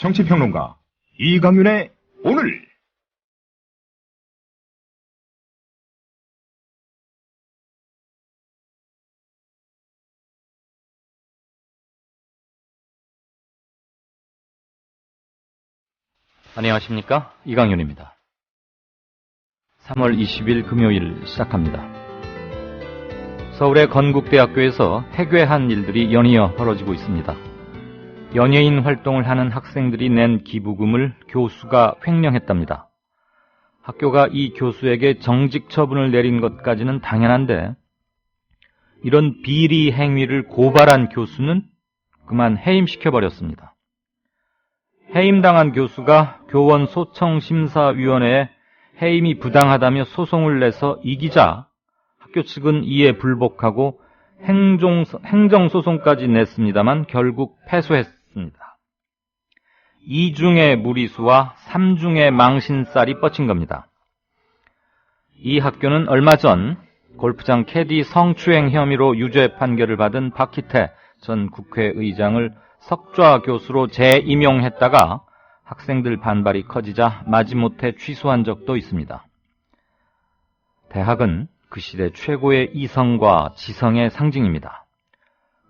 정치평론가 이강윤의 오늘. 안녕하십니까? 이강윤입니다. 3월 20일 금요일 시작합니다. 서울의 건국대학교에서 해괴한 일들이 연이어 벌어지고 있습니다. 연예인 활동을 하는 학생들이 낸 기부금을 교수가 횡령했답니다. 학교가 이 교수에게 정직 처분을 내린 것까지는 당연한데 이런 비리 행위를 고발한 교수는 그만 해임시켜버렸습니다. 해임당한 교수가 교원 소청심사위원회에 해임이 부당하다며 소송을 내서 이기자 학교 측은 이에 불복하고 행정소송까지 냈습니다만 결국 패소했습니다. 2중의 무리수와 3중의 망신살이 뻗친 겁니다. 이 학교는 얼마 전 골프장 캐디 성추행 혐의로 유죄 판결을 받은 박희태 전 국회의장을 석좌 교수로 재임용했다가 학생들 반발이 커지자 마지못해 취소한 적도 있습니다. 대학은 그 시대 최고의 이성과 지성의 상징입니다.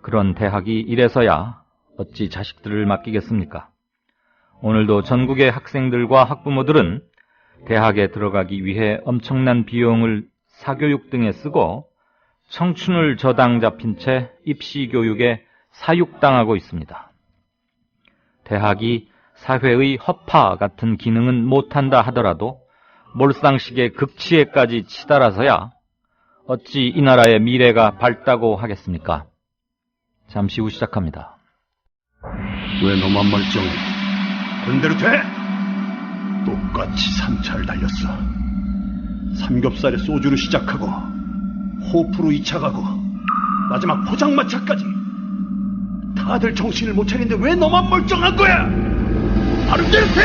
그런 대학이 이래서야 어찌 자식들을 맡기겠습니까? 오늘도 전국의 학생들과 학부모들은 대학에 들어가기 위해 엄청난 비용을 사교육 등에 쓰고 청춘을 저당 잡힌 채 입시교육에 사육당하고 있습니다. 대학이 사회의 허파 같은 기능은 못한다 하더라도 몰상식의 극치에까지 치달아서야 어찌 이 나라의 미래가 밝다고 하겠습니까? 잠시 후 시작합니다. 왜 너만 멀쩡해? 그런대로 돼? 똑같이 3차를 달렸어. 삼겹살에 소주로 시작하고 호프로 2차 가고 마지막 포장마차까지. 다들 정신을 못 차리는데 왜 너만 멀쩡한 거야? 바른대로 돼!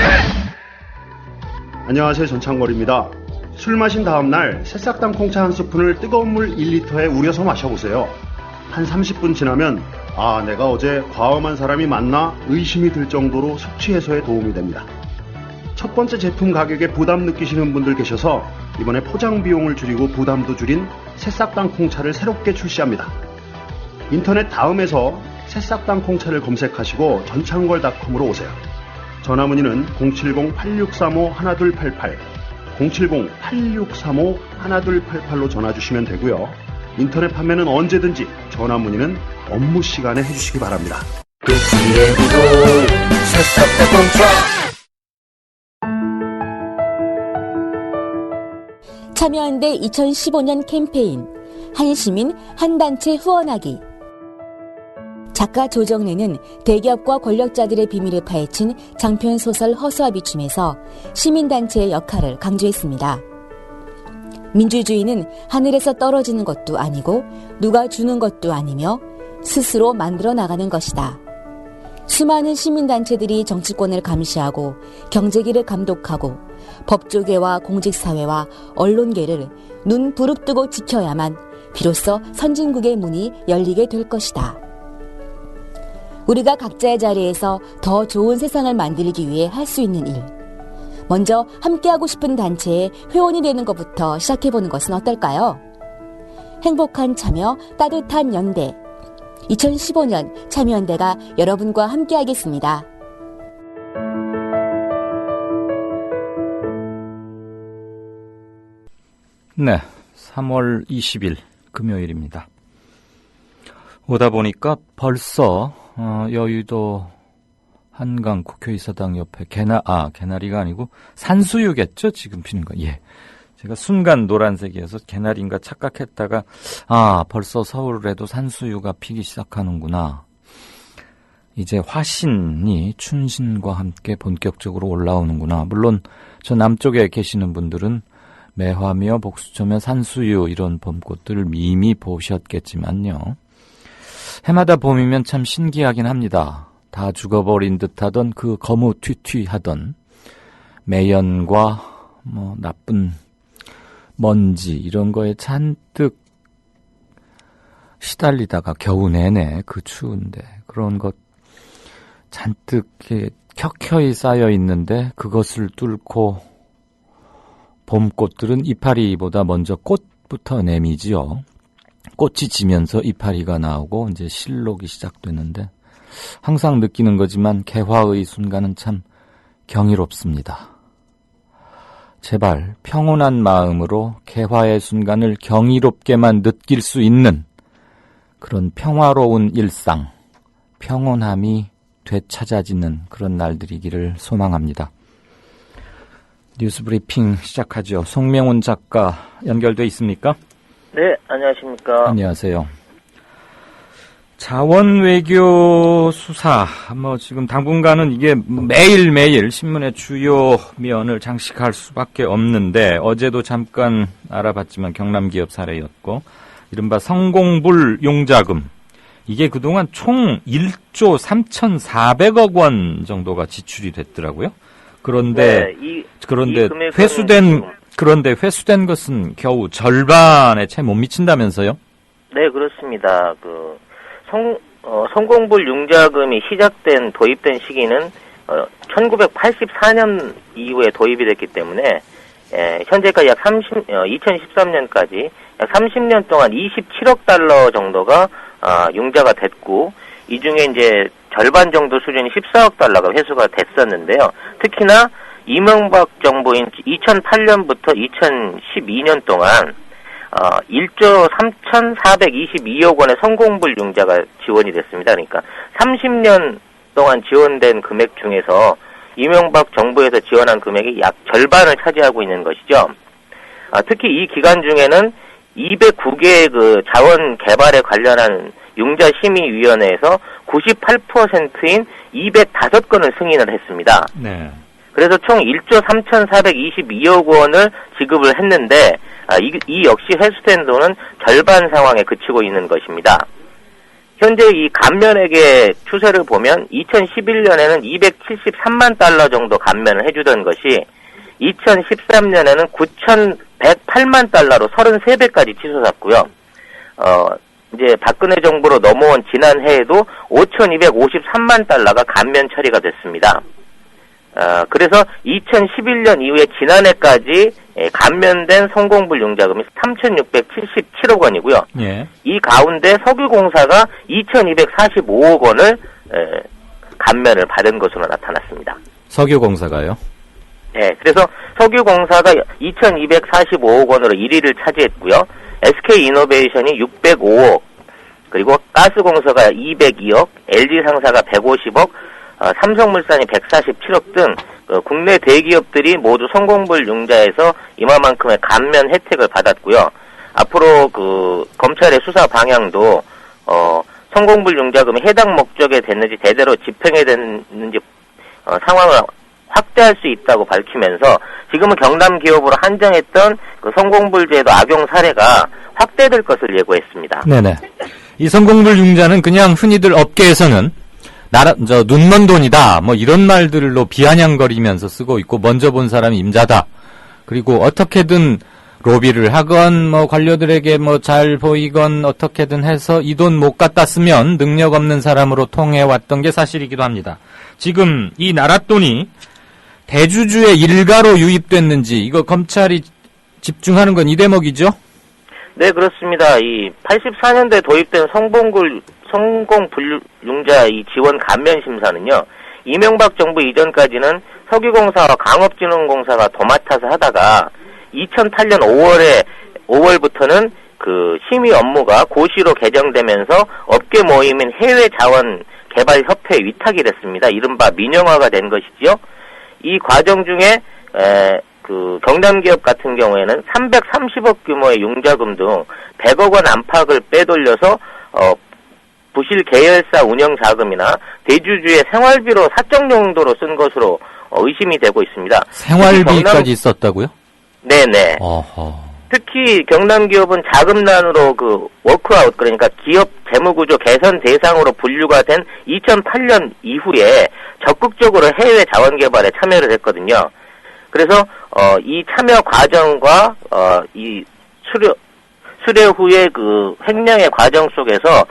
안녕하세요, 전창걸입니다. 술 마신 다음날 새싹당 콩차 한 스푼을 뜨거운 물 1리터에 우려서 마셔보세요. 한 30분 지나면 내가 어제 과음한 사람이 맞나 의심이 들 정도로 숙취 해소에 도움이 됩니다. 첫 번째 제품 가격에 부담 느끼시는 분들 계셔서 이번에 포장 비용을 줄이고 부담도 줄인 새싹당 콩차를 새롭게 출시합니다. 인터넷 다음에서 새싹당 콩차를 검색하시고 전창걸닷컴으로 오세요. 전화문의는 070-8635-1288, 070-8635-1288로 전화주시면 되고요. 인터넷 판매는 언제든지 전화문의는 업무 시간에 해주시기 바랍니다. 참여연대 2015년 캠페인 한시민 한단체 후원하기. 작가 조정래는 대기업과 권력자들의 비밀을 파헤친 장편소설 허수아 비춤에서 시민단체의 역할을 강조했습니다. 민주주의는 하늘에서 떨어지는 것도 아니고 누가 주는 것도 아니며 스스로 만들어 나가는 것이다. 수많은 시민단체들이 정치권을 감시하고 경제계를 감독하고 법조계와 공직사회와 언론계를 눈 부릅뜨고 지켜야만 비로소 선진국의 문이 열리게 될 것이다. 우리가 각자의 자리에서 더 좋은 세상을 만들기 위해 할 수 있는 일. 먼저 함께하고 싶은 단체에 회원이 되는 것부터 시작해보는 것은 어떨까요? 행복한 참여, 따뜻한 연대. 2015년 참여연대가 여러분과 함께하겠습니다. 네, 3월 20일 금요일입니다. 오다 보니까 벌써 여의도 한강 국회의사당 옆에 개나리가 아니고 산수유겠죠? 지금 피는 거. 예. 제가 순간 노란색이어서 개나리인가 착각했다가 벌써 서울에도 산수유가 피기 시작하는구나. 이제 화신이 춘신과 함께 본격적으로 올라오는구나. 물론 저 남쪽에 계시는 분들은 매화며 복수초며 산수유 이런 봄꽃들을 이미 보셨겠지만요. 해마다 봄이면 참 신기하긴 합니다. 다 죽어버린 듯하던 그 거무튀튀하던 매연과 나쁜 먼지 이런 거에 잔뜩 시달리다가 겨우 내내 그 추운데 그런 것 잔뜩 켜켜이 쌓여 있는데 그것을 뚫고 봄꽃들은 이파리보다 먼저 꽃부터 내미지요. 꽃이 지면서 이파리가 나오고 이제 실록이 시작되는데 항상 느끼는 거지만 개화의 순간은 참 경이롭습니다. 제발 평온한 마음으로 개화의 순간을 경이롭게만 느낄 수 있는 그런 평화로운 일상, 평온함이 되찾아지는 그런 날들이기를 소망합니다. 뉴스브리핑 시작하죠. 송명훈 작가 연결돼 있습니까? 네, 안녕하십니까. 안녕하세요. 자원외교 수사, 지금 당분간은 이게 매일매일 신문의 주요 면을 장식할 수밖에 없는데, 어제도 잠깐 알아봤지만 경남기업 사례였고, 이른바 성공불 용자금, 이게 그동안 총 1조 3,400억 원 정도가 지출이 됐더라고요. 그런데, 네, 그런데 회수된 것은 겨우 절반에 채 못 미친다면서요? 네, 그렇습니다. 성공불 융자금이 도입된 시기는 1984년 이후에 도입이 됐기 때문에 현재까지 2013년까지 약 30년 동안 27억 달러 정도가 융자가 됐고, 이 중에 이제 절반 정도 수준이 14억 달러가 회수가 됐었는데요. 특히나 이명박 정부인 2008년부터 2012년 동안 1조 3,422억 원의 성공불 융자가 지원이 됐습니다. 그러니까 30년 동안 지원된 금액 중에서 이명박 정부에서 지원한 금액이 약 절반을 차지하고 있는 것이죠. 특히 이 기간 중에는 209개의 그 자원 개발에 관련한 융자심의위원회에서 98%인 205건을 승인을 했습니다. 네. 그래서 총 1조 3,422억 원을 지급을 했는데, 이 역시 회수된 돈은 절반 상황에 그치고 있는 것입니다. 현재 이 감면액의 추세를 보면 2011년에는 273만 달러 정도 감면을 해주던 것이 2013년에는 9,108만 달러로 33배까지 치솟았고요. 이제 박근혜 정부로 넘어온 지난 해에도 5,253만 달러가 감면 처리가 됐습니다. 그래서 2011년 이후에 지난해까지 감면된 성공불 융자금이 3,677억 원이고요. 예. 이 가운데 석유공사가 2,245억 원을 감면을 받은 것으로 나타났습니다. 석유공사가요? 네, 그래서 석유공사가 2,245억 원으로 1위를 차지했고요. SK이노베이션이 605억, 그리고 가스공사가 202억, LG상사가 150억, 삼성물산이 147억 등 국내 대기업들이 모두 성공불 융자에서 이만큼의 감면 혜택을 받았고요. 앞으로 검찰의 수사 방향도 성공불 융자금이 해당 목적에 됐는지 제대로 집행이 됐는지 상황을 확대할 수 있다고 밝히면서 지금은 경남 기업으로 한정했던 성공불 제도 악용 사례가 확대될 것을 예고했습니다. 네네. 이 성공불 융자는 그냥 흔히들 업계에서는 눈먼 돈이다, 이런 말들로 비아냥거리면서 쓰고 있고, 먼저 본 사람이 임자다. 그리고 어떻게든 로비를 하건, 관료들에게 잘 보이건 어떻게든 해서 이 돈 못 갖다 쓰면 능력 없는 사람으로 통해왔던 게 사실이기도 합니다. 지금 이 나랏돈이 대주주의 일가로 유입됐는지, 이거 검찰이 집중하는 건 이 대목이죠? 네, 그렇습니다. 이 84년도에 도입된 성공불융자 이 지원 감면 심사는요, 이명박 정부 이전까지는 석유공사와 강업진흥공사가 도맡아서 하다가 2008년 5월부터는 심의 업무가 고시로 개정되면서 업계 모임인 해외자원개발협회에 위탁이 됐습니다. 이른바 민영화가 된 것이지요. 이 과정 중에 경남기업 같은 경우에는 330억 규모의 융자금 등 100억 원 안팎을 빼돌려서 부실 계열사 운영 자금이나 대주주의 생활비로 사적 용도로 쓴 것으로 의심이 되고 있습니다. 생활비까지 있었다고요? 네네. 어허. 특히 경남기업은 자금난으로 워크아웃, 그러니까 기업 재무구조 개선 대상으로 분류가 된 2008년 이후에 적극적으로 해외 자원개발에 참여를 했거든요. 그래서 이 참여 과정과 이 수뢰 후에 횡령의 과정 속에서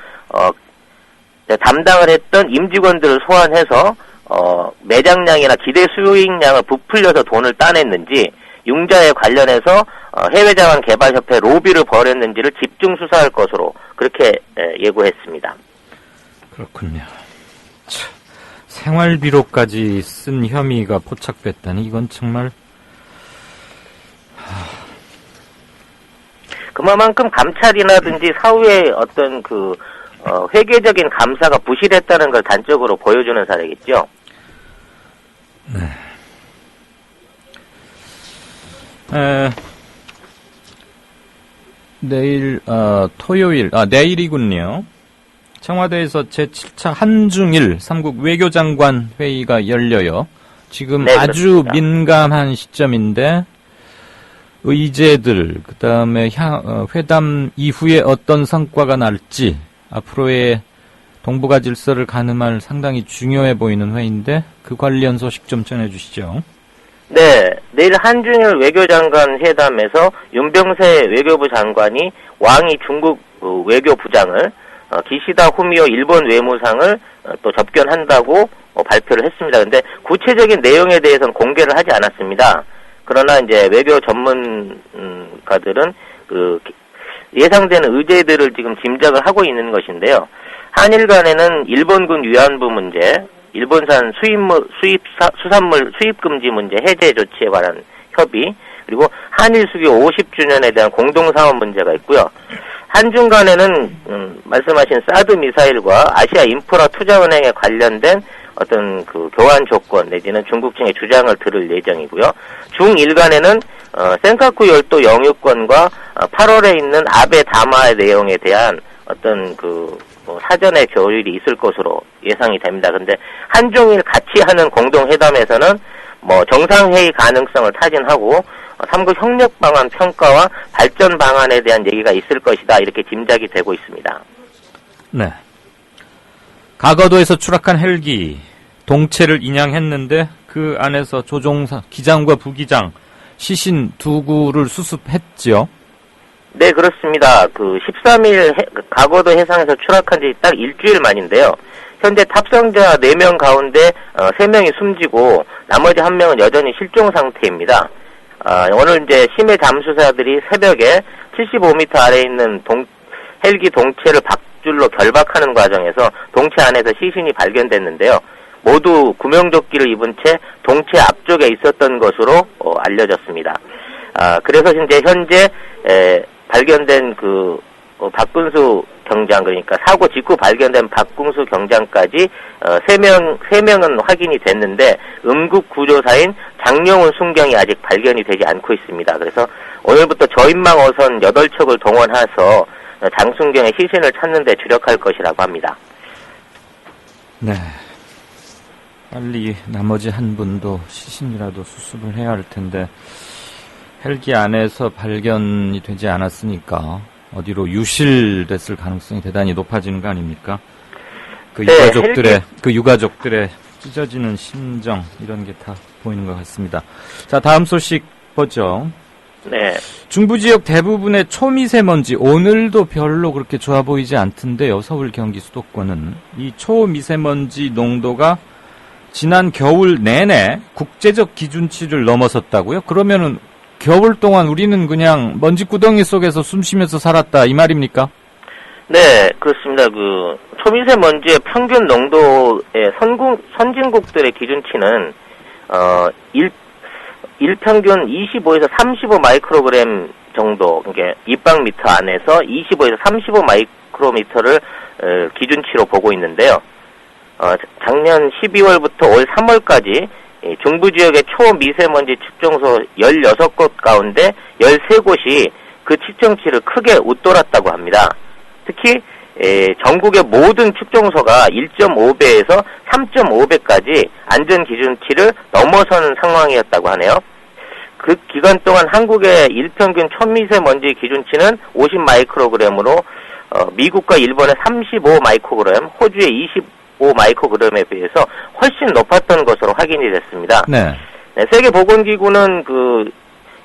담당을 했던 임직원들을 소환해서 매장량이나 기대 수익량을 부풀려서 돈을 따냈는지 융자에 관련해서 해외자원 개발협회 로비를 벌였는지를 집중 수사할 것으로 그렇게 예고했습니다. 그렇군요. 참, 생활비로까지 쓴 혐의가 포착됐다니 이건 정말 그만큼 감찰이라든지 사후에 어떤 회계적인 감사가 부실했다는 걸 단적으로 보여주는 사례겠죠. 네. 내일 토요일 내일이군요. 청와대에서 제7차 한중일 3국 외교장관 회의가 열려요. 지금 네, 아주 그렇습니다. 민감한 시점인데 의제들 그다음에 회담 이후에 어떤 성과가 날지 앞으로의 동북아 질서를 가늠할 상당히 중요해 보이는 회의인데 그 관련 소식 좀 전해주시죠. 네, 내일 한중일 외교장관 회담에서 윤병세 외교부 장관이 왕이 중국 외교부장을 기시다 후미오 일본 외무상을 또 접견한다고 발표를 했습니다. 그런데 구체적인 내용에 대해서는 공개를 하지 않았습니다. 그러나 이제 외교 전문가들은 예상되는 의제들을 지금 짐작을 하고 있는 것인데요. 한일 간에는 일본군 위안부 문제, 일본산 수산물 수입 금지 문제 해제 조치에 관한 협의, 그리고 한일 수교 50주년에 대한 공동사업 문제가 있고요. 한중 간에는 말씀하신 사드 미사일과 아시아 인프라 투자은행에 관련된 어떤 교환 조건 내지는 중국 측의 주장을 들을 예정이고요. 중일 간에는 센카쿠 열도 영유권과 8월에 있는 아베 담화의 내용에 대한 어떤 사전의 교율이 있을 것으로 예상이 됩니다. 근데 한중일 같이 하는 공동회담에서는 정상회의 가능성을 타진하고 3국 협력 방안 평가와 발전 방안에 대한 얘기가 있을 것이다. 이렇게 짐작이 되고 있습니다. 네. 가거도에서 추락한 헬기 동체를 인양했는데 그 안에서 조종사 기장과 부기장 시신 두 구를 수습했죠. 네, 그렇습니다. 13일 가거도 해상에서 추락한 지 딱 일주일 만인데요. 현재 탑승자 4명 가운데 3명이 숨지고 나머지 1명은 여전히 실종 상태입니다. 오늘 이제 심해 잠수사들이 새벽에 75m 아래에 있는 헬기 동체를 박줄로 결박하는 과정에서 동체 안에서 시신이 발견됐는데요. 모두 구명조끼를 입은 채 동체 앞쪽에 있었던 것으로 알려졌습니다. 그래서 이제 현재 발견된 박군수 경장, 그러니까 사고 직후 발견된 박군수 경장까지 3명은 확인이 됐는데 응급구조사인 장영훈 순경이 아직 발견이 되지 않고 있습니다. 그래서 오늘부터 저인망 어선 8척을 동원해서 장순경의 시신을 찾는 데 주력할 것이라고 합니다. 네. 빨리 나머지 한 분도 시신이라도 수습을 해야 할 텐데 헬기 안에서 발견이 되지 않았으니까 어디로 유실됐을 가능성이 대단히 높아지는 거 아닙니까? 그 유가족들의 찢어지는 심정 이런 게 다 보이는 것 같습니다. 자, 다음 소식 보죠. 네. 중부 지역 대부분의 초미세먼지 오늘도 별로 그렇게 좋아 보이지 않던데요. 서울, 경기, 수도권은 이 초미세먼지 농도가 지난 겨울 내내 국제적 기준치를 넘어섰다고요? 그러면은 겨울 동안 우리는 그냥 먼지구덩이 속에서 숨쉬면서 살았다 이 말입니까? 네, 그렇습니다. 초미세먼지의 평균 농도의 선진국들의 기준치는 일평균 25에서 35 마이크로그램 정도, 그러니까 입방미터 안에서 25에서 35 마이크로미터를 기준치로 보고 있는데요. 작년 12월부터 올 3월까지 중부 지역의 초미세먼지 측정소 16곳 가운데 13곳이 그 측정치를 크게 웃돌았다고 합니다. 특히 전국의 모든 측정소가 1.5배에서 3.5배까지 안전 기준치를 넘어서는 상황이었다고 하네요. 그 기간 동안 한국의 일평균 초미세먼지 기준치는 50 마이크로그램으로 미국과 일본의 35 마이크로그램, 호주의 25 마이크로그램에 비해서 훨씬 높았던 것으로 확인이 됐습니다. 네. 네, 세계보건기구는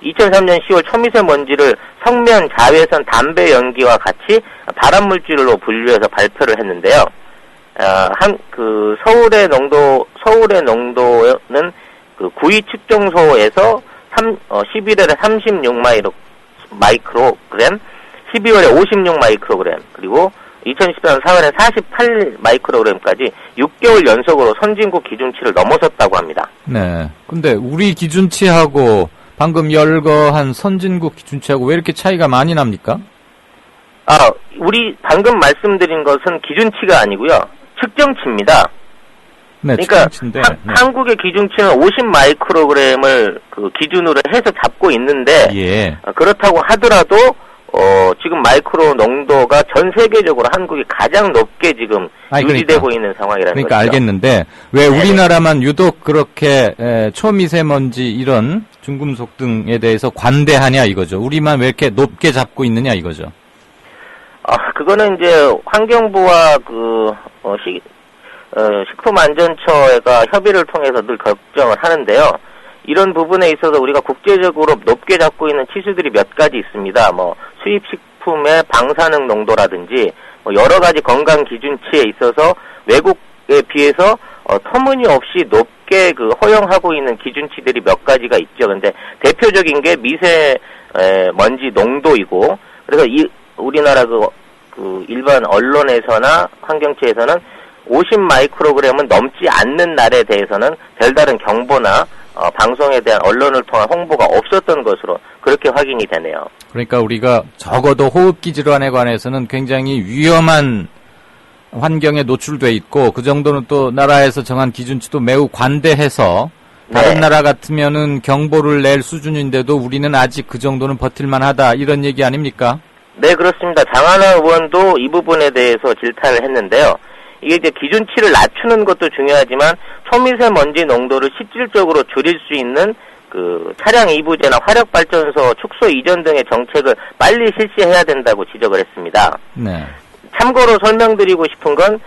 2003년 10월 초미세먼지를 성면, 자외선, 담배 연기와 같이 발암물질로 분류해서 발표를 했는데요. 서울의 농도는 그 구의 측정소에서 11월에 36 마이크로그램, 12월에 56 마이크로그램, 그리고 2014년 4월에 48 마이크로그램까지 6개월 연속으로 선진국 기준치를 넘어섰다고 합니다. 네. 근데 우리 기준치하고 방금 열거한 선진국 기준치하고 왜 이렇게 차이가 많이 납니까? 우리 방금 말씀드린 것은 기준치가 아니고요. 측정치입니다. 네, 그러니까 측정치인데. 한국의 기준치는 50 마이크로그램을 그 기준으로 해서 잡고 있는데 예. 그렇다고 하더라도 지금 마이크로 농도가 전 세계적으로 한국이 가장 높게 지금 유지되고 있는 상황이라는 그러니까 거죠. 알겠는데 왜 우리나라만 유독 그렇게 초미세먼지 이런 중금속 등에 대해서 관대하냐 이거죠. 우리만 왜 이렇게 높게 잡고 있느냐 이거죠. 그거는 이제 환경부와 식품안전처가 협의를 통해서 늘 결정을 하는데요. 이런 부분에 있어서 우리가 국제적으로 높게 잡고 있는 치수들이 몇 가지 있습니다. 수입식품의 방사능 농도라든지 여러 가지 건강 기준치에 있어서 외국에 비해서 터무니없이 높게 허용하고 있는 기준치들이 몇 가지가 있죠. 근데 대표적인 게 미세먼지 농도이고, 그래서 우리나라 일반 언론에서나 환경처에서는 50 마이크로그램은 넘지 않는 날에 대해서는 별다른 경보나 방송에 대한 언론을 통한 홍보가 없었던 것으로 그렇게 확인이 되네요. 그러니까 우리가 적어도 호흡기 질환에 관해서는 굉장히 위험한 환경에 노출돼 있고 그 정도는 또 나라에서 정한 기준치도 매우 관대해서 다른 나라 같으면은 경보를 낼 수준인데도 우리는 아직 그 정도는 버틸만하다 이런 얘기 아닙니까? 네, 그렇습니다. 장하나 의원도 이 부분에 대해서 질타를 했는데요. 이게 이제 기준치를 낮추는 것도 중요하지만 초미세먼지 농도를 실질적으로 줄일 수 있는 차량 이부제나 화력발전소 축소 이전 등의 정책을 빨리 실시해야 된다고 지적을 했습니다. 네. 참고로 설명드리고 싶은 건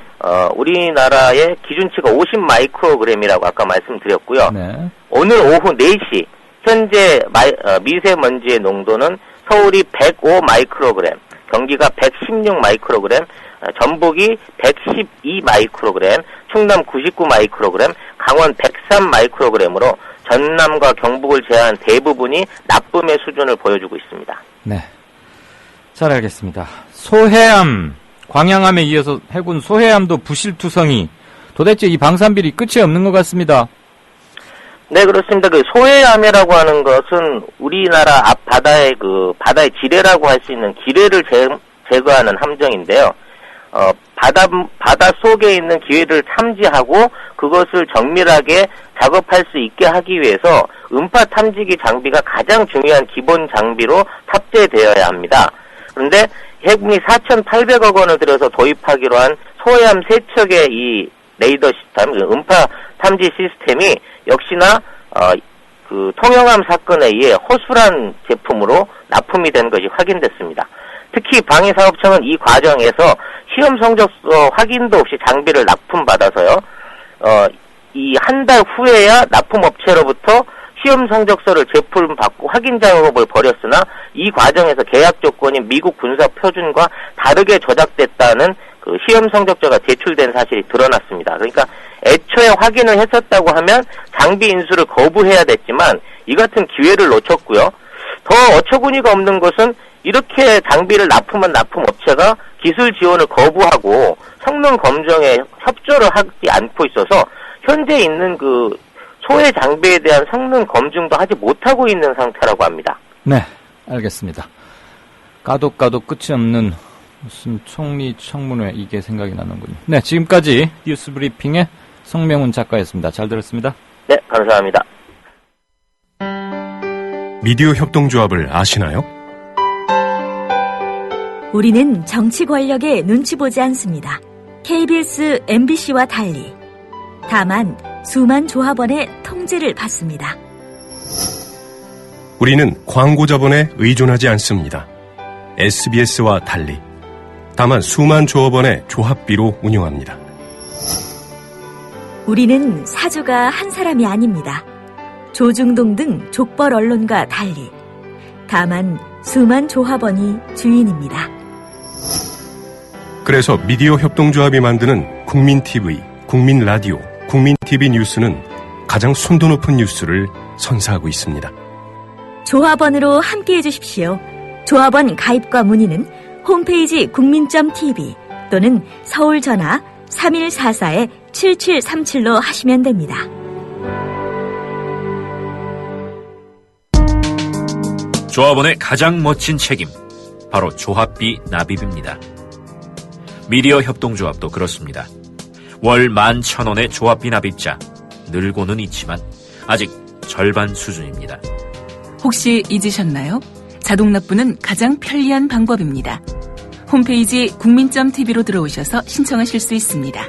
우리나라의 기준치가 50 마이크로그램이라고 아까 말씀드렸고요. 네. 오늘 오후 4시 현재 미세먼지의 농도는 서울이 105 마이크로그램, 경기가 116 마이크로그램, 전북이 112 마이크로그램, 충남 99 마이크로그램, 강원 103 마이크로그램으로 전남과 경북을 제외한 대부분이 나쁨의 수준을 보여주고 있습니다. 네. 잘 알겠습니다. 소해암, 광양암에 이어서 해군 소해암도 부실투성이. 도대체 이 방산비리 끝이 없는 것 같습니다. 네, 그렇습니다. 소해암이라고 하는 것은 우리나라 앞 바다의 바다의 지뢰라고 할 수 있는 기뢰를 제거하는 함정인데요. 바다 속에 있는 기뢰를 탐지하고 그것을 정밀하게 작업할 수 있게 하기 위해서 음파 탐지기 장비가 가장 중요한 기본 장비로 탑재되어야 합니다. 그런데 해군이 4,800억 원을 들여서 도입하기로 한 소해암 3척의 이 레이더 시스템, 음파 탐지 시스템이 역시나 통영함 사건에 의해 허술한 제품으로 납품이 된 것이 확인됐습니다. 특히 방위사업청은 이 과정에서 시험 성적서 확인도 없이 장비를 납품받아서요. 이 한 달 후에야 납품업체로부터 시험 성적서를 제품받고 확인 작업을 벌였으나 이 과정에서 계약 조건이 미국 군사 표준과 다르게 조작됐다는 시험 성적서가 제출된 사실이 드러났습니다. 그러니까 애초에 확인을 했었다고 하면 장비 인수를 거부해야 됐지만 이 같은 기회를 놓쳤고요. 더 어처구니가 없는 것은 이렇게 장비를 납품한 납품업체가 기술 지원을 거부하고 성능 검증에 협조를 하지 않고 있어서 현재 있는 소해 장비에 대한 성능 검증도 하지 못하고 있는 상태라고 합니다. 네, 알겠습니다. 까도 끝이 없는 무슨 총리 청문회 이게 생각이 나는군요. 네, 지금까지 뉴스 브리핑의 성명훈 작가였습니다. 잘 들었습니다. 네, 감사합니다. 미디어 협동조합을 아시나요? 우리는 정치 권력에 눈치 보지 않습니다. KBS, MBC와 달리. 다만 수만 조합원의 통제를 받습니다. 우리는 광고 자본에 의존하지 않습니다. SBS와 달리. 다만 수만 조합원의 조합비로 운영합니다. 우리는 사주가 한 사람이 아닙니다. 조중동 등 족벌 언론과 달리. 다만 수만 조합원이 주인입니다. 그래서 미디어 협동조합이 만드는 국민TV, 국민라디오, 국민TV 뉴스는 가장 순도 높은 뉴스를 선사하고 있습니다. 조합원으로 함께해 주십시오. 조합원 가입과 문의는 홈페이지 국민.tv 또는 서울 전화 3144-7737로 하시면 됩니다. 조합원의 가장 멋진 책임, 바로 조합비 납입입니다. 미디어 협동조합도 그렇습니다. 월 11,000원의 조합비 납입자, 늘고는 있지만 아직 절반 수준입니다. 혹시 잊으셨나요? 자동 납부는 가장 편리한 방법입니다. 홈페이지 국민.tv로 들어오셔서 신청하실 수 있습니다.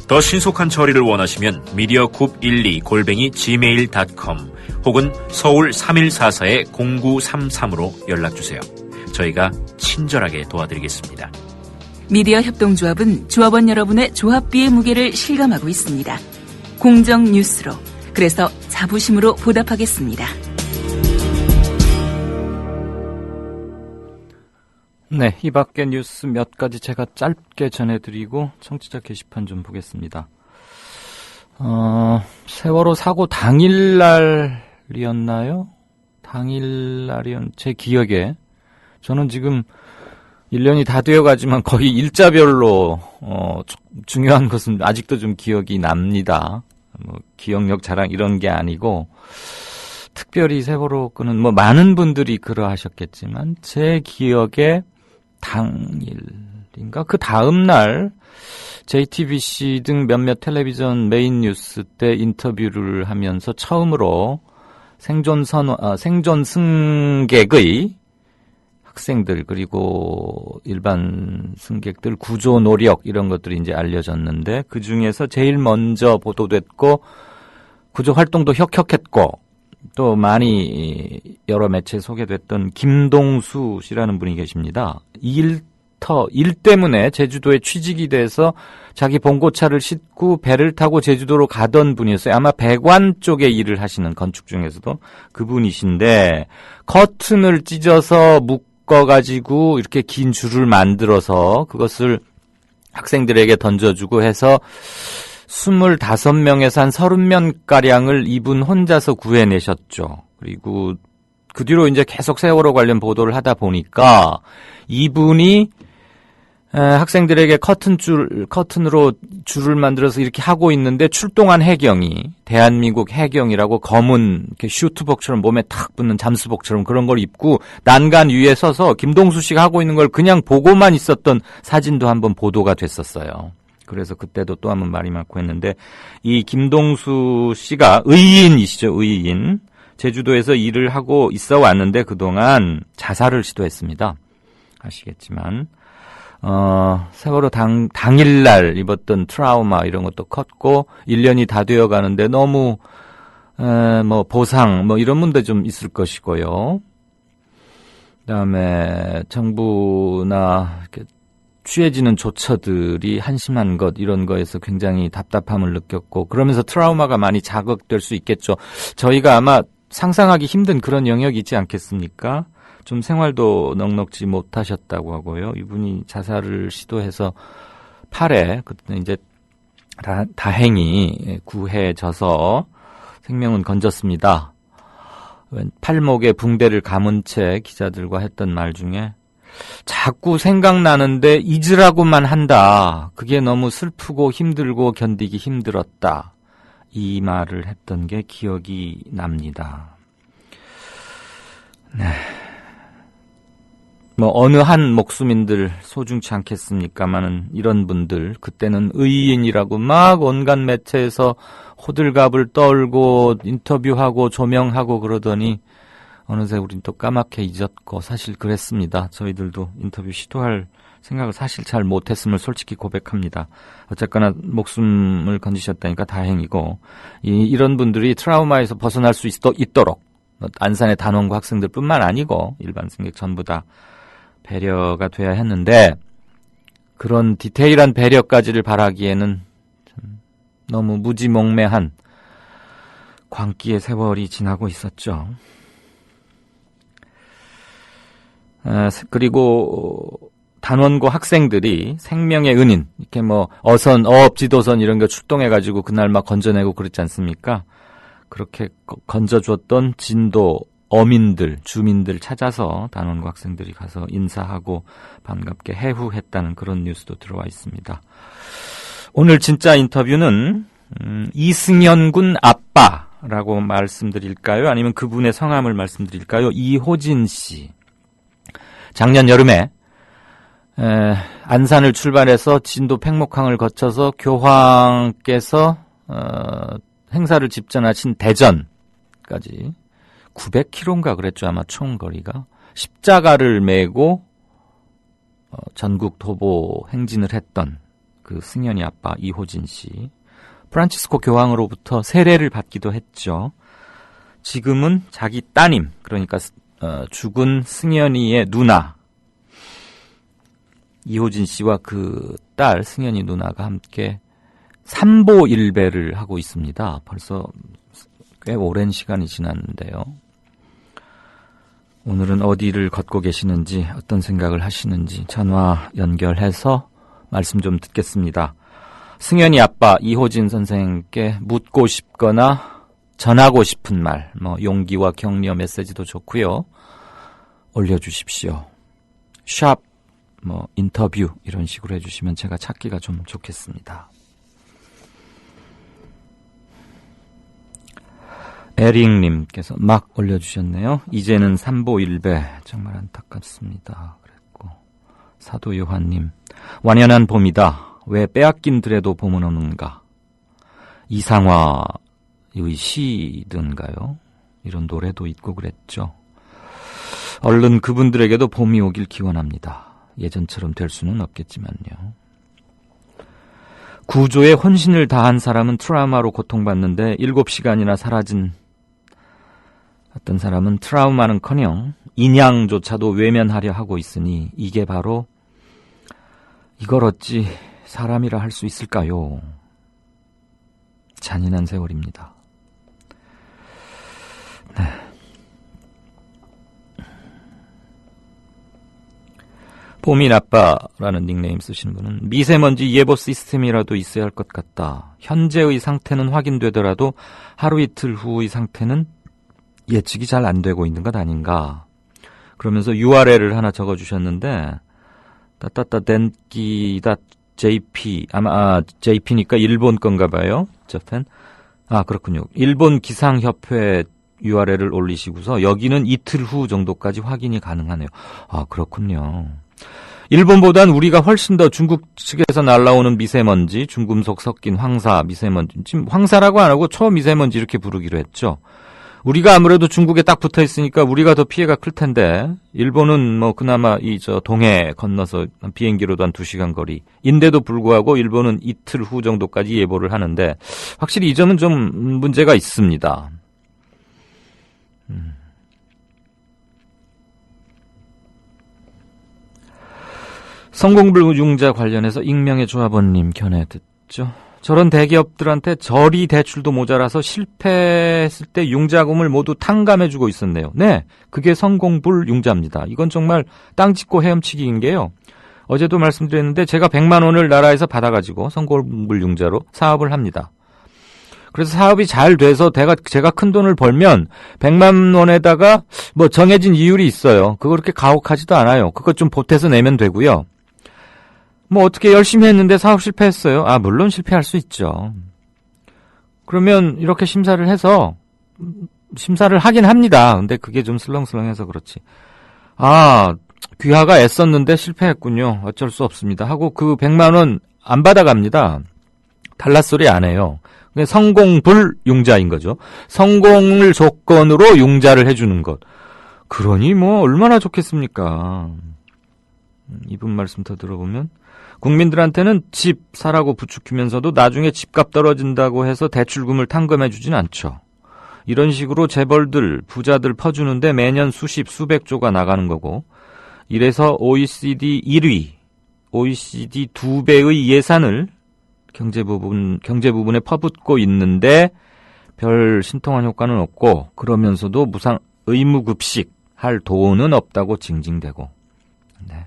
더 신속한 처리를 원하시면 mediacoup12@gmail.com 혹은 서울 3144-0933으로 연락주세요. 저희가 친절하게 도와드리겠습니다. 미디어 협동조합은 조합원 여러분의 조합비의 무게를 실감하고 있습니다. 공정 뉴스로, 그래서 자부심으로 보답하겠습니다. 네, 이 밖의 뉴스 몇 가지 제가 짧게 전해드리고 청취자 게시판 좀 보겠습니다. 세월호 사고 당일날이었나요? 제 기억에. 저는 지금 1년이 다 되어가지만 거의 일자별로 중요한 것은 아직도 좀 기억이 납니다. 기억력 자랑 이런 게 아니고 특별히 세월호 건은 많은 분들이 그러하셨겠지만 제 기억에 당일인가 그 다음 날 JTBC 등 몇몇 텔레비전 메인 뉴스 때 인터뷰를 하면서 처음으로 생존 승객의 학생들 그리고 일반 승객들 구조 노력 이런 것들이 이제 알려졌는데 그 중에서 제일 먼저 보도됐고 구조 활동도 혁혁했고 또 많이 여러 매체에 소개됐던 김동수 씨라는 분이 계십니다. 일 때문에 제주도에 취직이 돼서 자기 봉고차를 싣고 배를 타고 제주도로 가던 분이었어요. 아마 배관 쪽에 일을 하시는 건축 중에서도 그분이신데 커튼을 찢어서 묶어가지고 이렇게 긴 줄을 만들어서 그것을 학생들에게 던져주고 해서 25명에서 한 30명가량을 이분 혼자서 구해내셨죠. 그리고 그 뒤로 이제 계속 세월호 관련 보도를 하다 보니까 이분이 학생들에게 커튼으로 줄을 만들어서 이렇게 하고 있는데 출동한 해경이 대한민국 해경이라고 검은 이렇게 슈트복처럼 몸에 탁 붙는 잠수복처럼 그런 걸 입고 난간 위에 서서 김동수 씨가 하고 있는 걸 그냥 보고만 있었던 사진도 한번 보도가 됐었어요. 그래서 그때도 또 한번 말이 많고 했는데 이 김동수 씨가 의인이시죠. 의인. 제주도에서 일을 하고 있어 왔는데 그동안 자살을 시도했습니다. 아시겠지만 세월호 당일날 입었던 트라우마 이런 것도 컸고 1년이 다 되어 가는데 너무 보상 이런 문제 좀 있을 것이고요. 그다음에 정부나 이렇게 취해지는 조처들이 한심한 것 이런 거에서 굉장히 답답함을 느꼈고 그러면서 트라우마가 많이 자극될 수 있겠죠. 저희가 아마 상상하기 힘든 그런 영역이 있지 않겠습니까? 좀 생활도 넉넉지 못하셨다고 하고요. 이분이 자살을 시도해서 팔에 그때 이제 다행히 구해져서 생명은 건졌습니다. 팔목에 붕대를 감은 채 기자들과 했던 말 중에 자꾸 생각나는데 잊으라고만 한다. 그게 너무 슬프고 힘들고 견디기 힘들었다. 이 말을 했던 게 기억이 납니다. 네. 어느 한 목숨인들 소중치 않겠습니까만은 이런 분들 그때는 의인이라고 막 온갖 매체에서 호들갑을 떨고 인터뷰하고 조명하고 그러더니 어느새 우린 또 까맣게 잊었고 사실 그랬습니다. 저희들도 인터뷰 시도할 생각을 사실 잘 못했음을 솔직히 고백합니다. 어쨌거나 목숨을 건지셨다니까 다행이고 이런 분들이 트라우마에서 벗어날 수 있도록 안산의 단원고 학생들뿐만 아니고 일반 승객 전부 다 배려가 돼야 했는데 그런 디테일한 배려까지를 바라기에는 좀 너무 무지몽매한 광기의 세월이 지나고 있었죠. 그리고 단원고 학생들이 생명의 은인, 이렇게 뭐 어선, 어업지도선 이런 거 출동해가지고 그날 막 건져내고 그랬지 않습니까? 그렇게 건져줬던 진도 어민들, 주민들 찾아서 단원고 학생들이 가서 인사하고 반갑게 해후했다는 그런 뉴스도 들어와 있습니다. 오늘 진짜 인터뷰는 이승현 군 아빠라고 말씀드릴까요? 아니면 그분의 성함을 말씀드릴까요? 이호진 씨. 작년 여름에 안산을 출발해서 진도 팽목항을 거쳐서 교황께서 행사를 집전하신 대전까지 900km인가 그랬죠. 아마 총 거리가. 십자가를 메고 전국 도보 행진을 했던 그 승현이 아빠 이호진 씨. 프란치스코 교황으로부터 세례를 받기도 했죠. 지금은 자기 따님, 그러니까 죽은 승현이의 누나 이호진 씨와 그 딸 승현이 누나가 함께 삼보일배를 하고 있습니다. 벌써 꽤 오랜 시간이 지났는데요. 오늘은 어디를 걷고 계시는지, 어떤 생각을 하시는지 전화 연결해서 말씀 좀 듣겠습니다. 승현이 아빠 이호진 선생님께 묻고 싶거나 전하고 싶은 말, 용기와 격려 메시지도 좋고요. 올려주십시오. 샵, 인터뷰 이런 식으로 해주시면 제가 찾기가 좀 좋겠습니다. 에릭님께서 막 올려주셨네요. 이제는 삼보일배 정말 안타깝습니다. 그랬고 사도 요한님 완연한 봄이다. 왜 빼앗김들에도 봄은 오는가. 이상화의 시든가요? 이런 노래도 있고 그랬죠. 얼른 그분들에게도 봄이 오길 기원합니다. 예전처럼 될 수는 없겠지만요. 구조에 혼신을 다한 사람은 트라우마로 고통받는데 7시간이나 사라진 어떤 사람은 트라우마는커녕 인양조차도 외면하려 하고 있으니 이게 바로 이걸 어찌 사람이라 할 수 있을까요? 잔인한 세월입니다. 네. 봄이 나빠라는 닉네임 쓰신 분은 미세먼지 예보 시스템이라도 있어야 할 것 같다. 현재의 상태는 확인되더라도 하루 이틀 후의 상태는 예측이 잘 안 되고 있는 것 아닌가. 그러면서 URL을 하나 적어주셨는데 따따따덴기.jp 아마 JP니까 일본 건가 봐요. 저팬. 그렇군요. 일본 기상협회 URL을 올리시고서 여기는 이틀 후 정도까지 확인이 가능하네요. 그렇군요. 일본보단 우리가 훨씬 더 중국 측에서 날라오는 미세먼지, 중금속 섞인 황사, 미세먼지, 지금 황사라고 안 하고 초미세먼지 이렇게 부르기로 했죠. 우리가 아무래도 중국에 딱 붙어 있으니까 우리가 더 피해가 클 텐데, 일본은 그나마 동해 건너서 비행기로도 한 2시간 거리인데도 불구하고 일본은 이틀 후 정도까지 예보를 하는데, 확실히 이 점은 좀 문제가 있습니다. 성공불융자 관련해서 익명의 조합원님 견해 듣죠. 저런 대기업들한테 저리 대출도 모자라서 실패했을 때 융자금을 모두 탕감해주고 있었네요. 네, 그게 성공불융자입니다. 이건 정말 땅 짚고 헤엄치기인 게요. 어제도 말씀드렸는데 제가 100만 원을 나라에서 받아가지고 성공불융자로 사업을 합니다. 그래서 사업이 잘 돼서 제가 큰 돈을 벌면 100만 원에다가 정해진 이율이 있어요. 그거 그렇게 가혹하지도 않아요. 그것 좀 보태서 내면 되고요. 어떻게 열심히 했는데 사업 실패했어요. 물론 실패할 수 있죠. 그러면 이렇게 심사를 해서 심사를 하긴 합니다. 근데 그게 좀 슬렁슬렁해서 그렇지. 귀하가 애썼는데 실패했군요. 어쩔 수 없습니다. 하고 그 100만 원 안 받아갑니다. 달랏소리 안 해요. 성공불융자인 거죠. 성공을 조건으로 융자를 해주는 것. 그러니 얼마나 좋겠습니까. 이분 말씀 더 들어보면 국민들한테는 집 사라고 부추기면서도 나중에 집값 떨어진다고 해서 대출금을 탕감해주진 않죠. 이런 식으로 재벌들, 부자들 퍼주는데 매년 수백 조가 나가는 거고, 이래서 OECD 1위, OECD 2배의 예산을 경제 부분에 퍼붓고 있는데 별 신통한 효과는 없고, 그러면서도 무상 의무급식 할 돈은 없다고 징징대고. 네.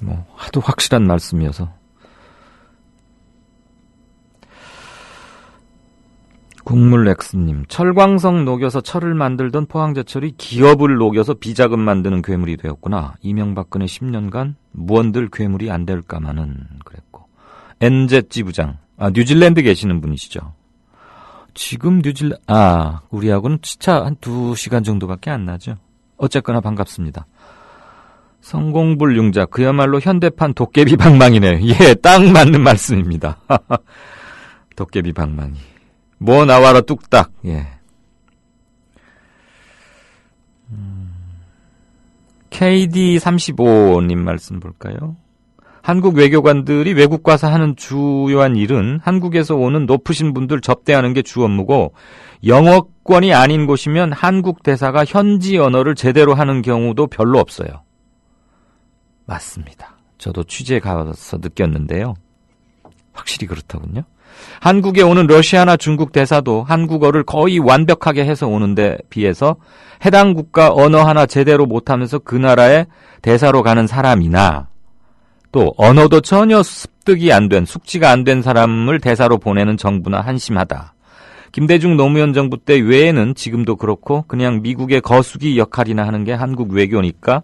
뭐 하도 확실한 말씀이어서. 국물엑스님, 철광석 녹여서 철을 만들던 포항제철이 기업을 녹여서 비자금 만드는 괴물이 되었구나. 이명박근혜 10년간 무언들 괴물이 안 될까마는 그랬고. 엔제찌 부장, 뉴질랜드 계시는 분이시죠. 지금 우리하고는 시차 한 2시간 정도밖에 안 나죠. 어쨌거나 반갑습니다. 성공불융자, 그야말로 현대판 도깨비 방망이네요. 예, 딱 맞는 말씀입니다. 도깨비 방망이. 뭐 나와라 뚝딱. 예. KD35님 말씀 볼까요? 한국 외교관들이 외국 가서 하는 주요한 일은 한국에서 오는 높으신 분들 접대하는 게 주 업무고, 영어권이 아닌 곳이면 한국 대사가 현지 언어를 제대로 하는 경우도 별로 없어요. 맞습니다. 저도 취재 가서 느꼈는데요. 확실히 그렇더군요. 한국에 오는 러시아나 중국 대사도 한국어를 거의 완벽하게 해서 오는데 비해서 해당 국가 언어 하나 제대로 못하면서 그 나라에 대사로 가는 사람이나 또 언어도 전혀 습득이 안 된, 숙지가 안 된 사람을 대사로 보내는 정부나 한심하다. 김대중 노무현 정부 때 외에는 지금도 그렇고 그냥 미국의 거수기 역할이나 하는 게 한국 외교니까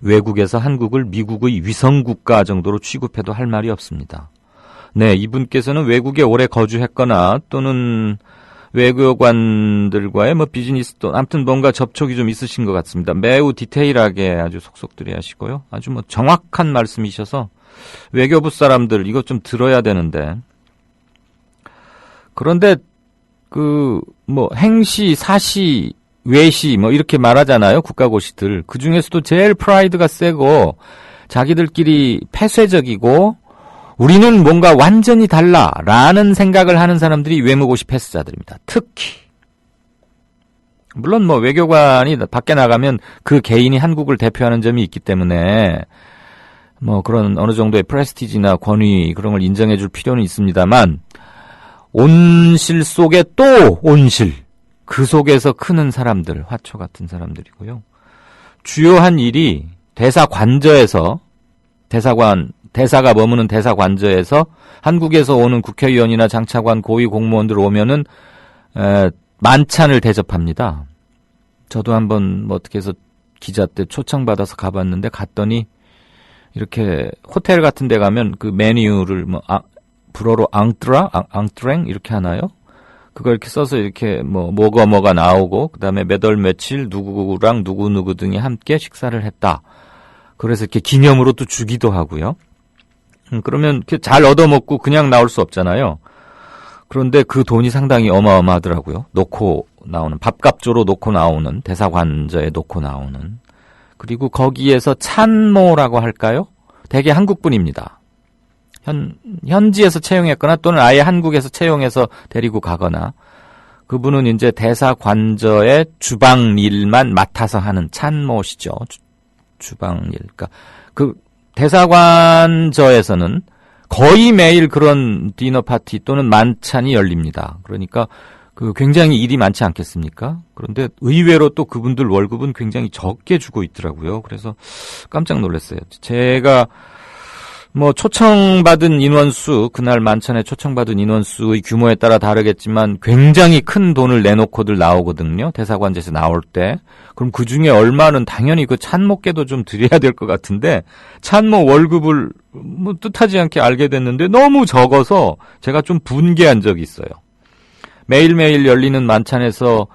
외국에서 한국을 미국의 위성국가 정도로 취급해도 할 말이 없습니다. 네, 이분께서는 외국에 오래 거주했거나 또는 외교관들과의 비즈니스 또 아무튼 뭔가 접촉이 좀 있으신 것 같습니다. 매우 디테일하게 아주 속속들이 하시고요. 아주 정확한 말씀이셔서 외교부 사람들 이것 좀 들어야 되는데. 그런데 행시, 사시, 외시 이렇게 말하잖아요. 국가고시들. 그중에서도 제일 프라이드가 세고 자기들끼리 폐쇄적이고 우리는 뭔가 완전히 달라라는 생각을 하는 사람들이 외무고시 패스자들입니다. 특히. 물론 외교관이 밖에 나가면 그 개인이 한국을 대표하는 점이 있기 때문에 그런 어느 정도의 프레스티지나 권위 그런 걸 인정해 줄 필요는 있습니다만 온실 속에 또 온실. 그 속에서 크는 사람들, 화초 같은 사람들이고요. 주요한 일이 대사관저에서 대사가 머무는 대사관저에서 한국에서 오는 국회의원이나 장차관 고위 공무원들 오면은 만찬을 대접합니다. 저도 한번 어떻게 해서 기자 때 초청받아서 가봤는데 갔더니 이렇게 호텔 같은 데 가면 그 메뉴를 불어로 앙트랭 이렇게 하나요? 그걸 이렇게 써서 이렇게 뭐가 나오고 그다음에 몇 월 며칠 누구랑 누구 등이 함께 식사를 했다. 그래서 이렇게 기념으로 또 주기도 하고요. 그러면 이렇게 잘 얻어먹고 그냥 나올 수 없잖아요. 그런데 그 돈이 상당히 어마어마하더라고요. 놓고 나오는, 밥값조로 놓고 나오는, 대사관저에 놓고 나오는. 그리고 거기에서 참모라고 할까요? 대개 한국분입니다. 현지에서 채용했거나 또는 아예 한국에서 채용해서 데리고 가거나 그분은 이제 대사관저의 주방 일만 맡아서 하는 참모시죠. 주방 일. 그러니까 그 대사관저에서는 거의 매일 그런 디너 파티 또는 만찬이 열립니다. 그러니까 굉장히 일이 많지 않겠습니까? 그런데 의외로 또 그분들 월급은 굉장히 적게 주고 있더라고요. 그래서 깜짝 놀랐어요. 제가 초청받은 인원수, 그날 만찬에 초청받은 인원수의 규모에 따라 다르겠지만 굉장히 큰 돈을 내놓고들 나오거든요. 대사관제에서 나올 때. 그럼 그 중에 얼마는 당연히 그 찬모께도 좀 드려야 될 것 같은데 찬모 월급을 뜻하지 않게 알게 됐는데 너무 적어서 제가 좀 분개한 적이 있어요. 매일매일 열리는 만찬에서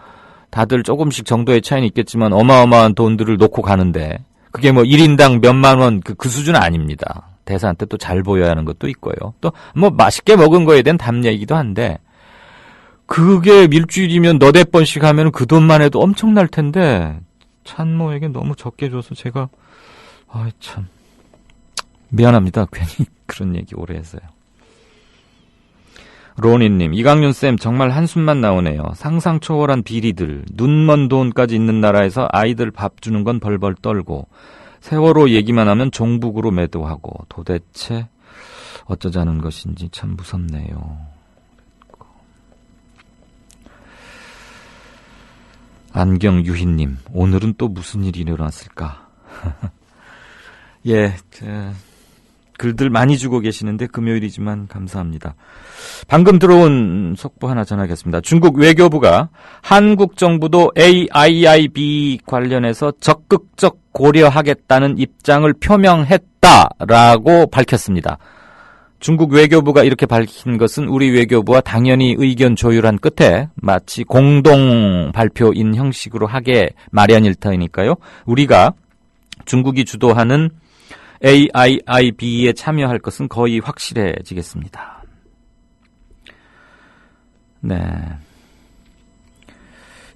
다들 조금씩 정도의 차이는 있겠지만 어마어마한 돈들을 놓고 가는데 그게 1인당 몇만 원 그 수준 아닙니다. 대사한테 또 잘 보여야 하는 것도 있고요. 또 맛있게 먹은 거에 대한 답례이기도 한데 그게 일주일이면 너댓 번씩 하면 그 돈만 해도 엄청날 텐데 찬모에게 너무 적게 줘서 제가 참 미안합니다. 괜히 그런 얘기 오래 했어요. 로니님, 이강윤쌤 정말 한숨만 나오네요. 상상 초월한 비리들, 눈먼 돈까지 있는 나라에서 아이들 밥 주는 건 벌벌 떨고 세월호 얘기만 하면 종북으로 매도하고 도대체 어쩌자는 것인지 참 무섭네요. 안경유희님, 오늘은 또 무슨 일이 일어났을까? 예, 글들 많이 주고 계시는데 금요일이지만 감사합니다. 방금 들어온 속보 하나 전하겠습니다. 중국 외교부가 한국 정부도 AIIB 관련해서 적극적 고려하겠다는 입장을 표명했다라고 밝혔습니다. 중국 외교부가 이렇게 밝힌 것은 우리 외교부와 당연히 의견 조율한 끝에 마치 공동 발표인 형식으로 하게 마련일 터이니까요. 우리가 중국이 주도하는 AIIB에 참여할 것은 거의 확실해지겠습니다. 네.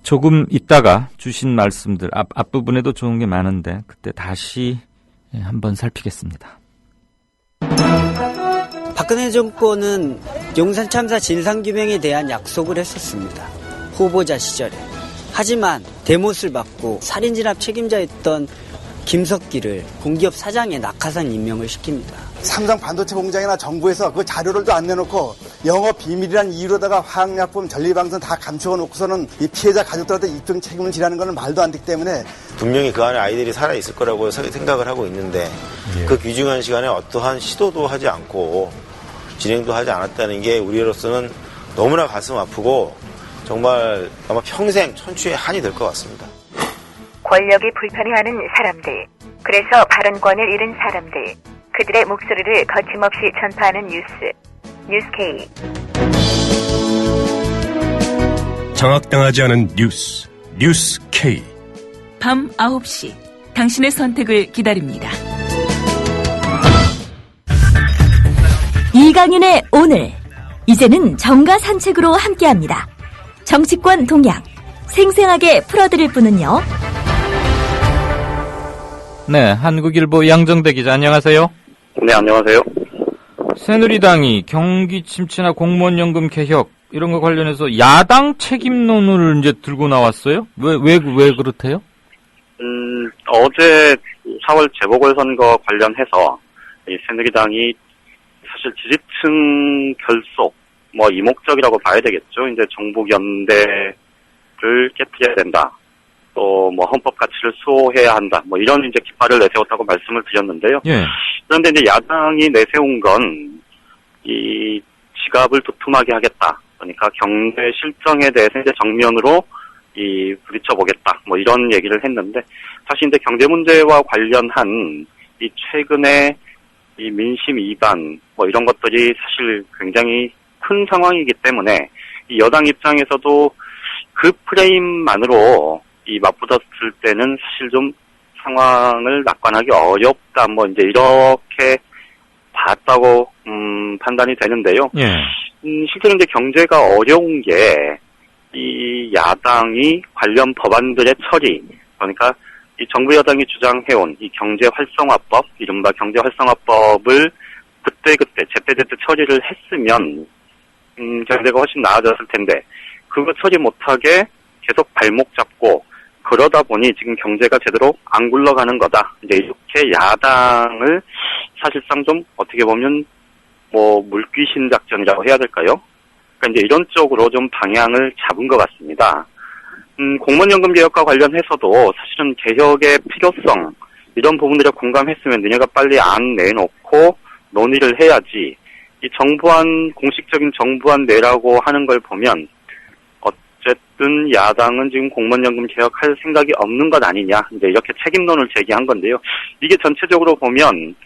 조금 있다가 주신 말씀들, 앞부분에도 좋은 게 많은데, 그때 다시 한번 살피겠습니다. 박근혜 정권은 용산 참사 진상규명에 대한 약속을 했었습니다. 후보자 시절에. 하지만 대못을 받고 살인진압 책임자였던 김석기를 공기업 사장에 낙하산 임명을 시킵니다. 삼성 반도체 공장이나 정부에서 그 자료를 또 안 내놓고 영업 비밀이란 이유로다가 화학약품, 전리방송 다 감추어 놓고서는 이 피해자 가족들한테 입증 책임을 지라는 것은 말도 안 되기 때문에 분명히 그 안에 아이들이 살아있을 거라고 생각을 하고 있는데 그 귀중한 시간에 어떠한 시도도 하지 않고 진행도 하지 않았다는 게 우리로서는 너무나 가슴 아프고 정말 아마 평생 천추의 한이 될 것 같습니다. 권력이 불편해하는 사람들, 그래서 발언권을 잃은 사람들, 그들의 목소리를 거침없이 전파하는 뉴스 K. 장악당하지 않은 뉴스 K. 밤 9시 당신의 선택을 기다립니다. 이강윤의 오늘, 이제는 정가 산책으로 함께합니다. 정치권 동향 생생하게 풀어드릴 분은요. 네, 한국일보 양정대 기자 안녕하세요. 네, 안녕하세요. 새누리당이 경기 침체나 공무원연금 개혁 이런 거 관련해서 야당 책임론을 이제 들고 나왔어요? 왜 그렇대요? 어제 4월 재보궐선거 관련해서 이 새누리당이 사실 지지층 결속, 이목적이라고 봐야 되겠죠. 이제 정북 연대를 깨트려야 된다. 또 헌법 가치를 수호해야 한다. 이런 이제 깃발을 내세웠다고 말씀을 드렸는데요. 예. 그런데 이제 야당이 내세운 건 이 지갑을 두툼하게 하겠다. 그러니까 경제 실정에 대해서 이제 정면으로 부딪혀 보겠다. 이런 얘기를 했는데 사실 이제 경제 문제와 관련한 이 최근에 이 민심 이반 이런 것들이 사실 굉장히 큰 상황이기 때문에 이 여당 입장에서도 그 프레임만으로 맞붙었을 때는 사실 좀 상황을 낙관하기 어렵다. 이제 이렇게 봤다고 판단이 되는데요. 예. 실제로 이제 경제가 어려운 게 이 야당이 관련 법안들의 처리, 그러니까 이 정부 여당이 주장해온 이 경제 활성화법, 이른바 경제 활성화법을 그때그때 제때제때 처리를 했으면 경제가 훨씬 나아졌을 텐데 그거 처리 못하게 계속 발목 잡고 그러다 보니 지금 경제가 제대로 안 굴러가는 거다. 이제 이렇게 야당을 사실상 좀 어떻게 보면 물귀신 작전이라고 해야 될까요? 그러니까 이제 이런 쪽으로 좀 방향을 잡은 것 같습니다. 공무원연금 개혁과 관련해서도 사실은 개혁의 필요성 이런 부분들에 공감했으면 너네가 빨리 안 내놓고 논의를 해야지. 이 정부안 공식적인 정부안 내라고 하는 걸 보면 어쨌든 야당은 지금 공무원연금 개혁할 생각이 없는 것 아니냐. 이제 이렇게 책임론을 제기한 건데요. 이게 전체적으로 보면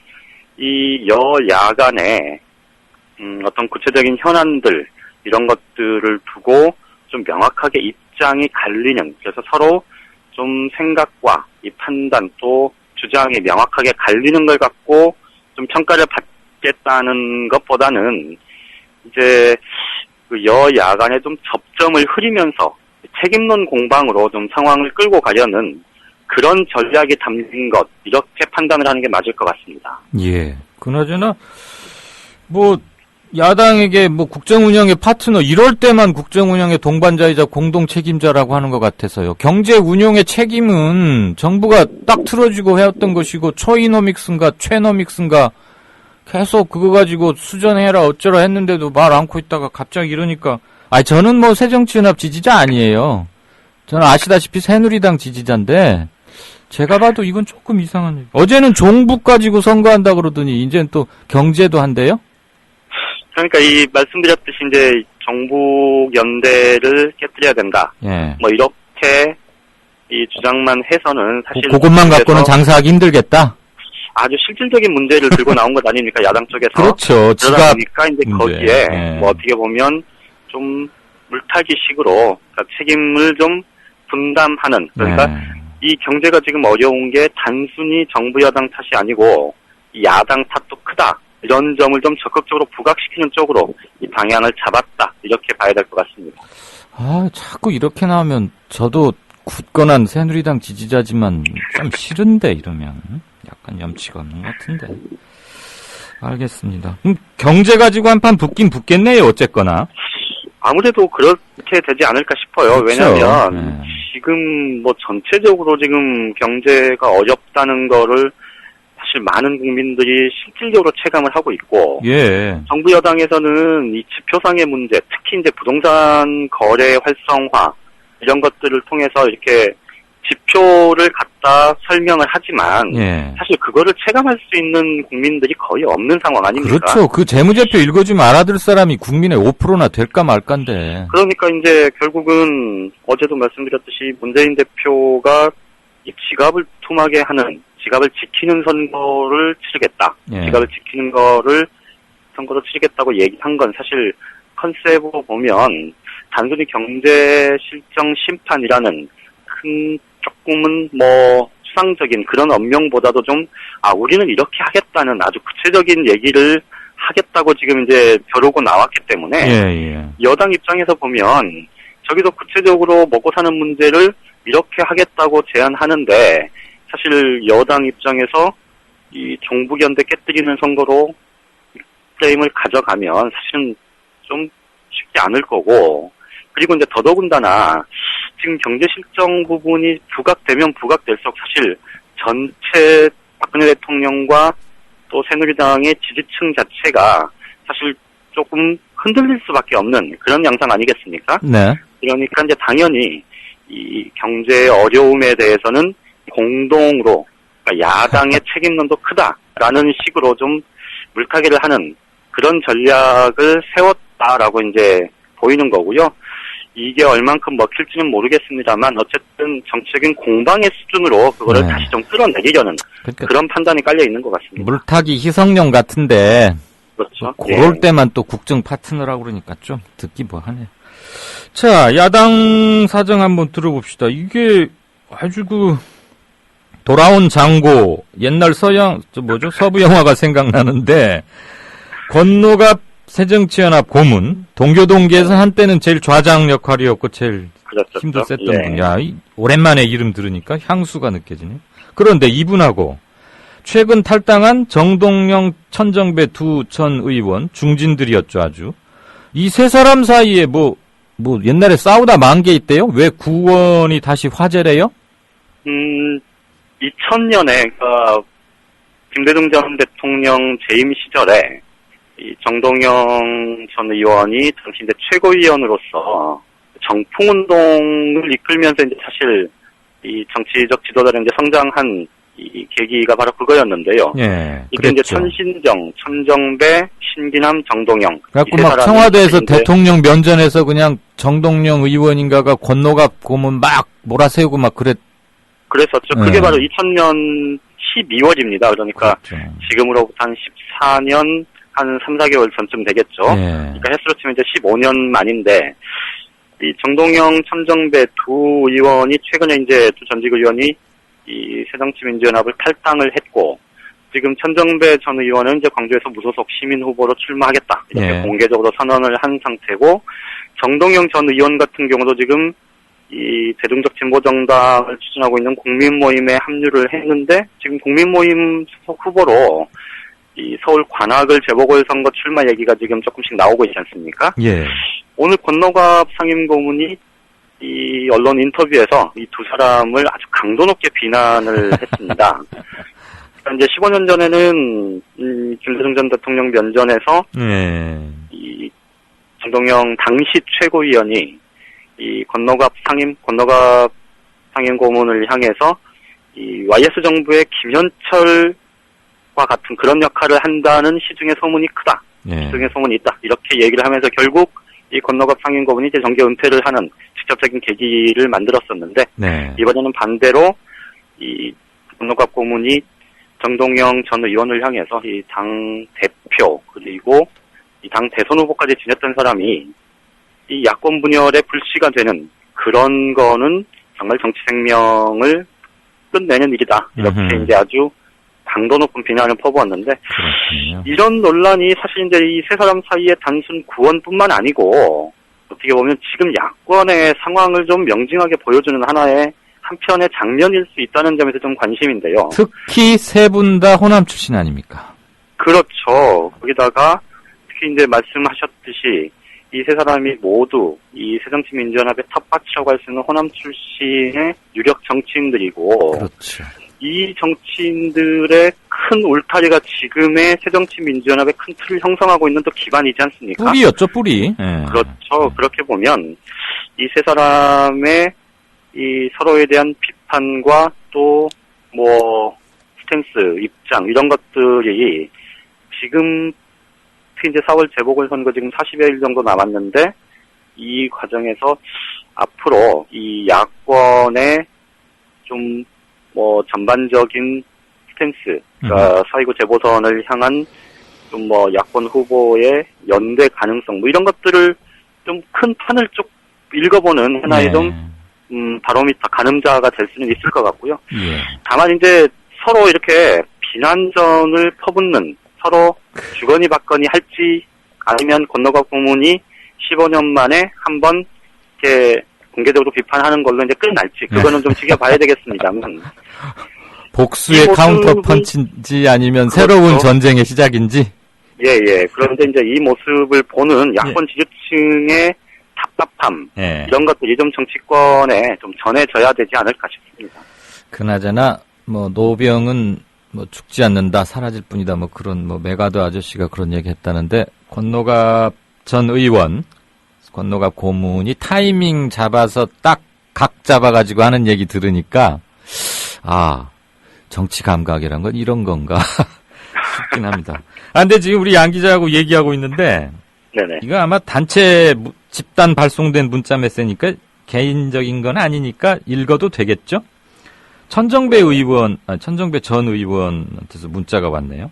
이 여야 간의 어떤 구체적인 현안들 이런 것들을 두고 좀 명확하게 입장이 갈리는, 그래서 서로 좀 생각과 이 판단 또 주장이 명확하게 갈리는 걸 갖고 좀 평가를 받겠다는 것보다는 이제 그 여야 간에 좀 접점을 흐리면서 책임론 공방으로 좀 상황을 끌고 가려는 그런 전략이 담긴 것, 이렇게 판단을 하는 게 맞을 것 같습니다. 예. 그나저나 야당에게 국정 운영의 파트너 이럴 때만 국정 운영의 동반자이자 공동 책임자라고 하는 것 같아서요. 경제 운용의 책임은 정부가 딱 틀어주고 해왔던 것이고 초이노믹스인가 최노믹스인가 계속 그거 가지고 수전해라 어쩌라 했는데도 말 않고 있다가 갑자기 이러니까 저는 새정치연합 지지자 아니에요. 저는 아시다시피 새누리당 지지자인데 제가 봐도 이건 조금 이상한 얘기. 어제는 종북 가지고 선거한다 그러더니 이제는 또 경제도 한대요? 그러니까 이 말씀드렸듯이 이제 정북 연대를 깨뜨려야 된다. 예. 뭐 이렇게 이 주장만 해서는 사실 그것만 갖고는 장사하기 힘들겠다. 아주 실질적인 문제를 들고 나온 것 아닙니까? 야당 쪽에서. 그렇죠. 그러다 보니까 이제 문제. 거기에 예. 뭐 어떻게 보면 좀 물타기식으로 그러니까 책임을 좀 분담하는 그러니까 이 경제가 지금 어려운 게 단순히 정부 여당 탓이 아니고 이 야당 탓도 크다. 이런 점을 좀 적극적으로 부각시키는 쪽으로 이 방향을 잡았다. 이렇게 봐야 될 것 같습니다. 아, 자꾸 이렇게 나오면 저도 굳건한 새누리당 지지자지만 좀 싫은데 이러면 약간 염치가 없는 것 같은데. 알겠습니다. 경제 가지고 한판 붙긴 붙겠네요. 어쨌거나. 아무래도 그렇게 되지 않을까 싶어요. 그렇죠. 왜냐하면 지금 뭐 전체적으로 지금 경제가 어렵다는 거를 사실 많은 국민들이 실질적으로 체감을 하고 있고, 예. 정부 여당에서는 이 지표상의 문제, 특히 이제 부동산 거래 활성화 이런 것들을 통해서 이렇게 지표를 갖다 설명을 하지만 예. 사실 그거를 체감할 수 있는 국민들이 거의 없는 상황 아닙니까? 그렇죠. 그 재무제표 읽어주면 알아들 사람이 국민의 5%나 될까 말까인데. 그러니까 이제 결국은 어제도 말씀드렸듯이 문재인 대표가 이 지갑을 툼하게 하는, 지갑을 지키는 선거를 치르겠다. 예. 지갑을 지키는 거를 선거로 치르겠다고 얘기한 건 사실 컨셉으로 보면 단순히 경제 실정 심판이라는 큰 조금은 뭐 추상적인 그런 언명보다도 좀 우리는 이렇게 하겠다는 아주 구체적인 얘기를 하겠다고 지금 이제 벼르고 나왔기 때문에 예. 여당 입장에서 보면 저기서 구체적으로 먹고 사는 문제를 이렇게 하겠다고 제안하는데 사실 여당 입장에서 이 종북연대 깨뜨리는 선거로 프레임을 가져가면 사실은 좀 쉽지 않을 거고, 그리고 이제 더더군다나 지금 경제 실정 부분이 부각되면 부각될수록 사실 전체 박근혜 대통령과 또 새누리당의 지지층 자체가 사실 조금 흔들릴 수밖에 없는 그런 양상 아니겠습니까? 네. 그러니까 이제 당연히 이 경제 어려움에 대해서는 공동으로, 그러니까 야당의 책임론도 크다라는 식으로 좀 물타기를 하는 그런 전략을 세웠다라고 이제 보이는 거고요. 이게 얼만큼 먹힐지는 모르겠습니다만 어쨌든 정책인 공방의 수준으로 그거를 네. 다시 좀 끌어내리려는 그러니까 그런 판단이 깔려 있는 것 같습니다. 물타기 희석용 같은데 그렇죠. 그럴 때만 또 국정 파트너라고 그러니까 좀 듣기 뭐하네. 자, 야당 사정 한번 들어봅시다. 이게 아주 돌아온 장고, 옛날 서부 영화가 생각나는데, 권노갑 새정치연합 고문, 동교동계에서 한때는 제일 좌장 역할이었고, 제일 그렇죠. 힘도 셌던 예. 분. 야, 오랜만에 이름 들으니까 향수가 느껴지네. 그런데 이분하고, 최근 탈당한 정동영, 천정배 두 전 의원, 중진들이었죠, 아주. 이 세 사람 사이에 옛날에 싸우다 만 게 있대요? 왜 구원이 다시 화제래요? 2000년에, 김대중 전 대통령 재임 시절에, 이 정동영 전 의원이 당시 이제 최고위원으로서 정풍운동을 이끌면서 이제 사실 이 정치적 지도자로 이제 성장한 이 계기가 바로 그거였는데요. 예. 이게 이제 그랬죠. 천신정, 천정배, 신기남, 정동영. 그래갖고 막 청와대에서 대통령 면전에서 그냥 정동영 의원인가가 권노갑 고문 막 몰아세우고 막 그랬었죠. 그게 바로 2000년 12월입니다. 그러니까 지금으로부터 한 14년 한 3, 4개월 전쯤 되겠죠. 그러니까 횟수로 치면 이제 15년 만인데 이 정동영, 천정배 두 의원이 최근에 이제 두 전직 의원이 이 새정치민주연합을 탈당을 했고 지금 천정배 전 의원은 이제 광주에서 무소속 시민 후보로 출마하겠다 이렇게 공개적으로 선언을 한 상태고 정동영 전 의원 같은 경우도 지금 이 대중적 진보정당을 추진하고 있는 국민모임에 합류를 했는데 지금 국민모임 소속 후보로 이 서울 관악을 재보궐선거 출마 얘기가 지금 조금씩 나오고 있지 않습니까? 예. 오늘 권노갑 상임고문이 이 언론 인터뷰에서 이 두 사람을 아주 강도 높게 비난을 했습니다. 그러니까 이제 15년 전에는 김대중 전 대통령 면전에서 이 정동영 당시 최고위원이 이 권노갑 상임 고문을 향해서 이 YS 정부의 김현철과 같은 그런 역할을 한다는 시중의 소문이 크다. 시중의 소문이 있다. 이렇게 얘기를 하면서 결국 이 권노갑 상임고문이 이제 정계 은퇴를 하는 직접적인 계기를 만들었었는데 이번에는 반대로 이 권노갑 고문이 정동영 전 의원을 향해서 이 당 대표 그리고 이 당 대선 후보까지 지냈던 사람이 이 야권 분열의 불씨가 되는 그런 거는 정말 정치 생명을 끝내는 일이다. 이렇게 이제 아주 강도 높은 비난을 퍼부었는데 이런 논란이 사실 이제 이 세 사람 사이의 단순 구원뿐만 아니고 어떻게 보면 지금 야권의 상황을 좀 명징하게 보여주는 하나의 한편의 장면일 수 있다는 점에서 좀 관심인데요. 특히 세 분 다 호남 출신 아닙니까? 그렇죠. 거기다가 특히 이제 말씀하셨듯이 이 세 사람이 모두 이 새정치민주연합의 텃밭이라고 할 수 있는 호남 출신의 유력 정치인들이고 그렇죠. 이 정치인들의 큰 울타리가 지금의 새정치민주연합의 큰 틀을 형성하고 있는 또 기반이지 않습니까? 뿌리였죠, 뿌리. 그렇죠. 그렇게 보면 이 세 사람의 이 서로에 대한 비판과 또 뭐 스탠스, 입장 이런 것들이 지금 특히 이제 4월 재보궐선거 지금 40여일 정도 남았는데 이 과정에서 앞으로 이 야권의 좀 뭐 전반적인 스탠스, 그러니까 4.29 재보선을 향한 좀 뭐 야권 후보의 연대 가능성 뭐 이런 것들을 좀 큰 판을 쭉 읽어보는 하나의 좀 바로미터, 가늠자가 될 수는 있을 것 같고요. 다만 이제 서로 이렇게 비난전을 퍼붓는 서로 주거니 받거니 할지 아니면 권노갑 고문이 15년 만에 한번 이렇게 공개적으로 비판하는 걸로 이제 끝날지 그거는 좀 지켜봐야 되겠습니다만 복수의 카운터 펀치인지 아니면 새로운 전쟁의 시작인지. 그런데 이제 이 모습을 보는 야권 지지층의 답답함 이런 것들이 좀 정치권에 좀 전해져야 되지 않을까 싶습니다. 그나저나 뭐 노병은 뭐 죽지 않는다, 사라질 뿐이다, 뭐 그런 뭐 메가더 아저씨가 그런 얘기 했다는데 권노갑 전 의원, 권노갑 고문이 타이밍 잡아서 딱 각 잡아가지고 하는 얘기 들으니까 아 정치 감각이란 건 이런 건가 싶긴 합니다. 근데 지금 우리 양 기자하고 얘기하고 있는데 이거 아마 단체 집단 발송된 문자 메시지니까 개인적인 건 아니니까 읽어도 되겠죠? 천정배 전 의원한테서 문자가 왔네요.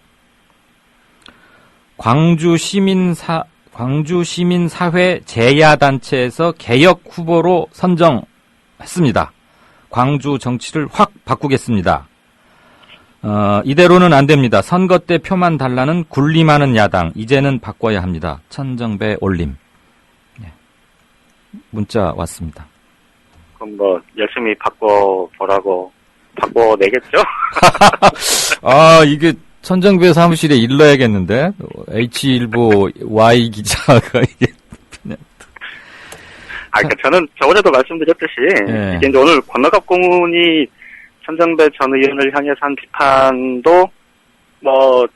광주 시민사회 제야단체에서 개혁 후보로 선정했습니다. 광주 정치를 확 바꾸겠습니다. 이대로는 안 됩니다. 선거 때 표만 달라는 군림하는 야당. 이제는 바꿔야 합니다. 천정배 올림. 문자 왔습니다. 그럼 뭐 열심히 바꿔보라고 바꿔내겠죠? 이게 천정배 사무실에 일러야겠는데 H일보 Y 기자가 이게 그러니까 저는 저번에도 말씀드렸듯이 이게 이제 오늘 권노갑 고문이 천정배 전 의원을 향해서 한 비판도 뭐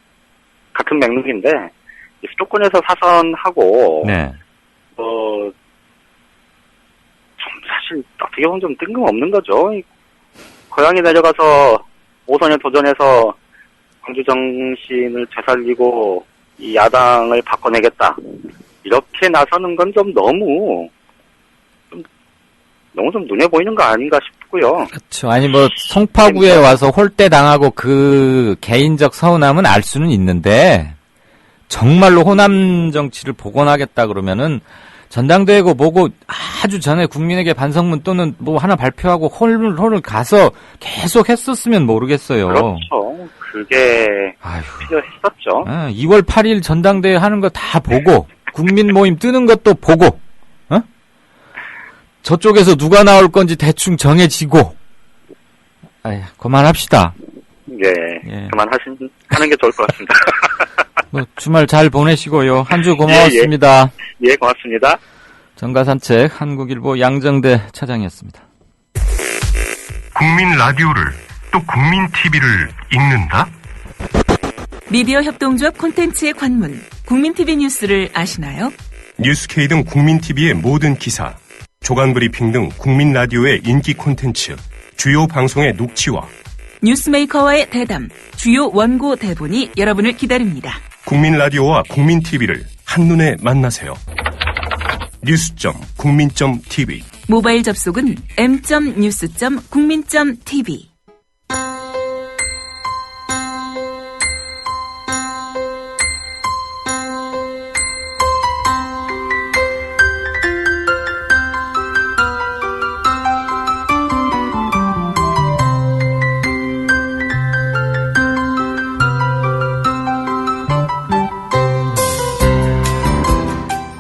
같은 맥락인데 수도권에서 사선하고 좀 사실 어떻게 보면 좀 뜬금없는 거죠. 고향에 내려가서 5선에 도전해서 광주 정신을 되살리고 이 야당을 바꿔내겠다 이렇게 나서는 건 좀 너무 좀 눈에 보이는 거 아닌가 싶고요. 그렇죠. 아니 뭐 송파구에 와서 홀대 당하고 그 개인적 서운함은 알 수는 있는데 정말로 호남 정치를 복원하겠다 그러면은 전당대회고 뭐고 아주 전에 국민에게 반성문 또는 뭐 하나 발표하고 홀을 가서 계속 했었으면 모르겠어요. 그렇죠. 그게 필요했었죠. 2월 8일 전당대회 하는 거 다 보고 국민 모임 뜨는 것도 보고 저쪽에서 누가 나올 건지 대충 정해지고 그만합시다. 하는 게 좋을 것 같습니다. 뭐 주말 잘 보내시고요. 한 주 고마웠습니다. 고맙습니다. 정가산책 한국일보 양정대 차장이었습니다. 국민 라디오를 또 국민 TV를 읽는다? 미디어 협동조합 콘텐츠의 관문 국민TV 뉴스를 아시나요? 뉴스K 등 국민TV의 모든 기사, 조간브리핑 등 국민 라디오의 인기 콘텐츠, 주요 방송의 녹취와 뉴스메이커와의 대담, 주요 원고 대본이 여러분을 기다립니다. 국민 라디오와 국민 TV를 한눈에 만나세요. news.국민.tv 모바일 접속은 m.news.국민.tv.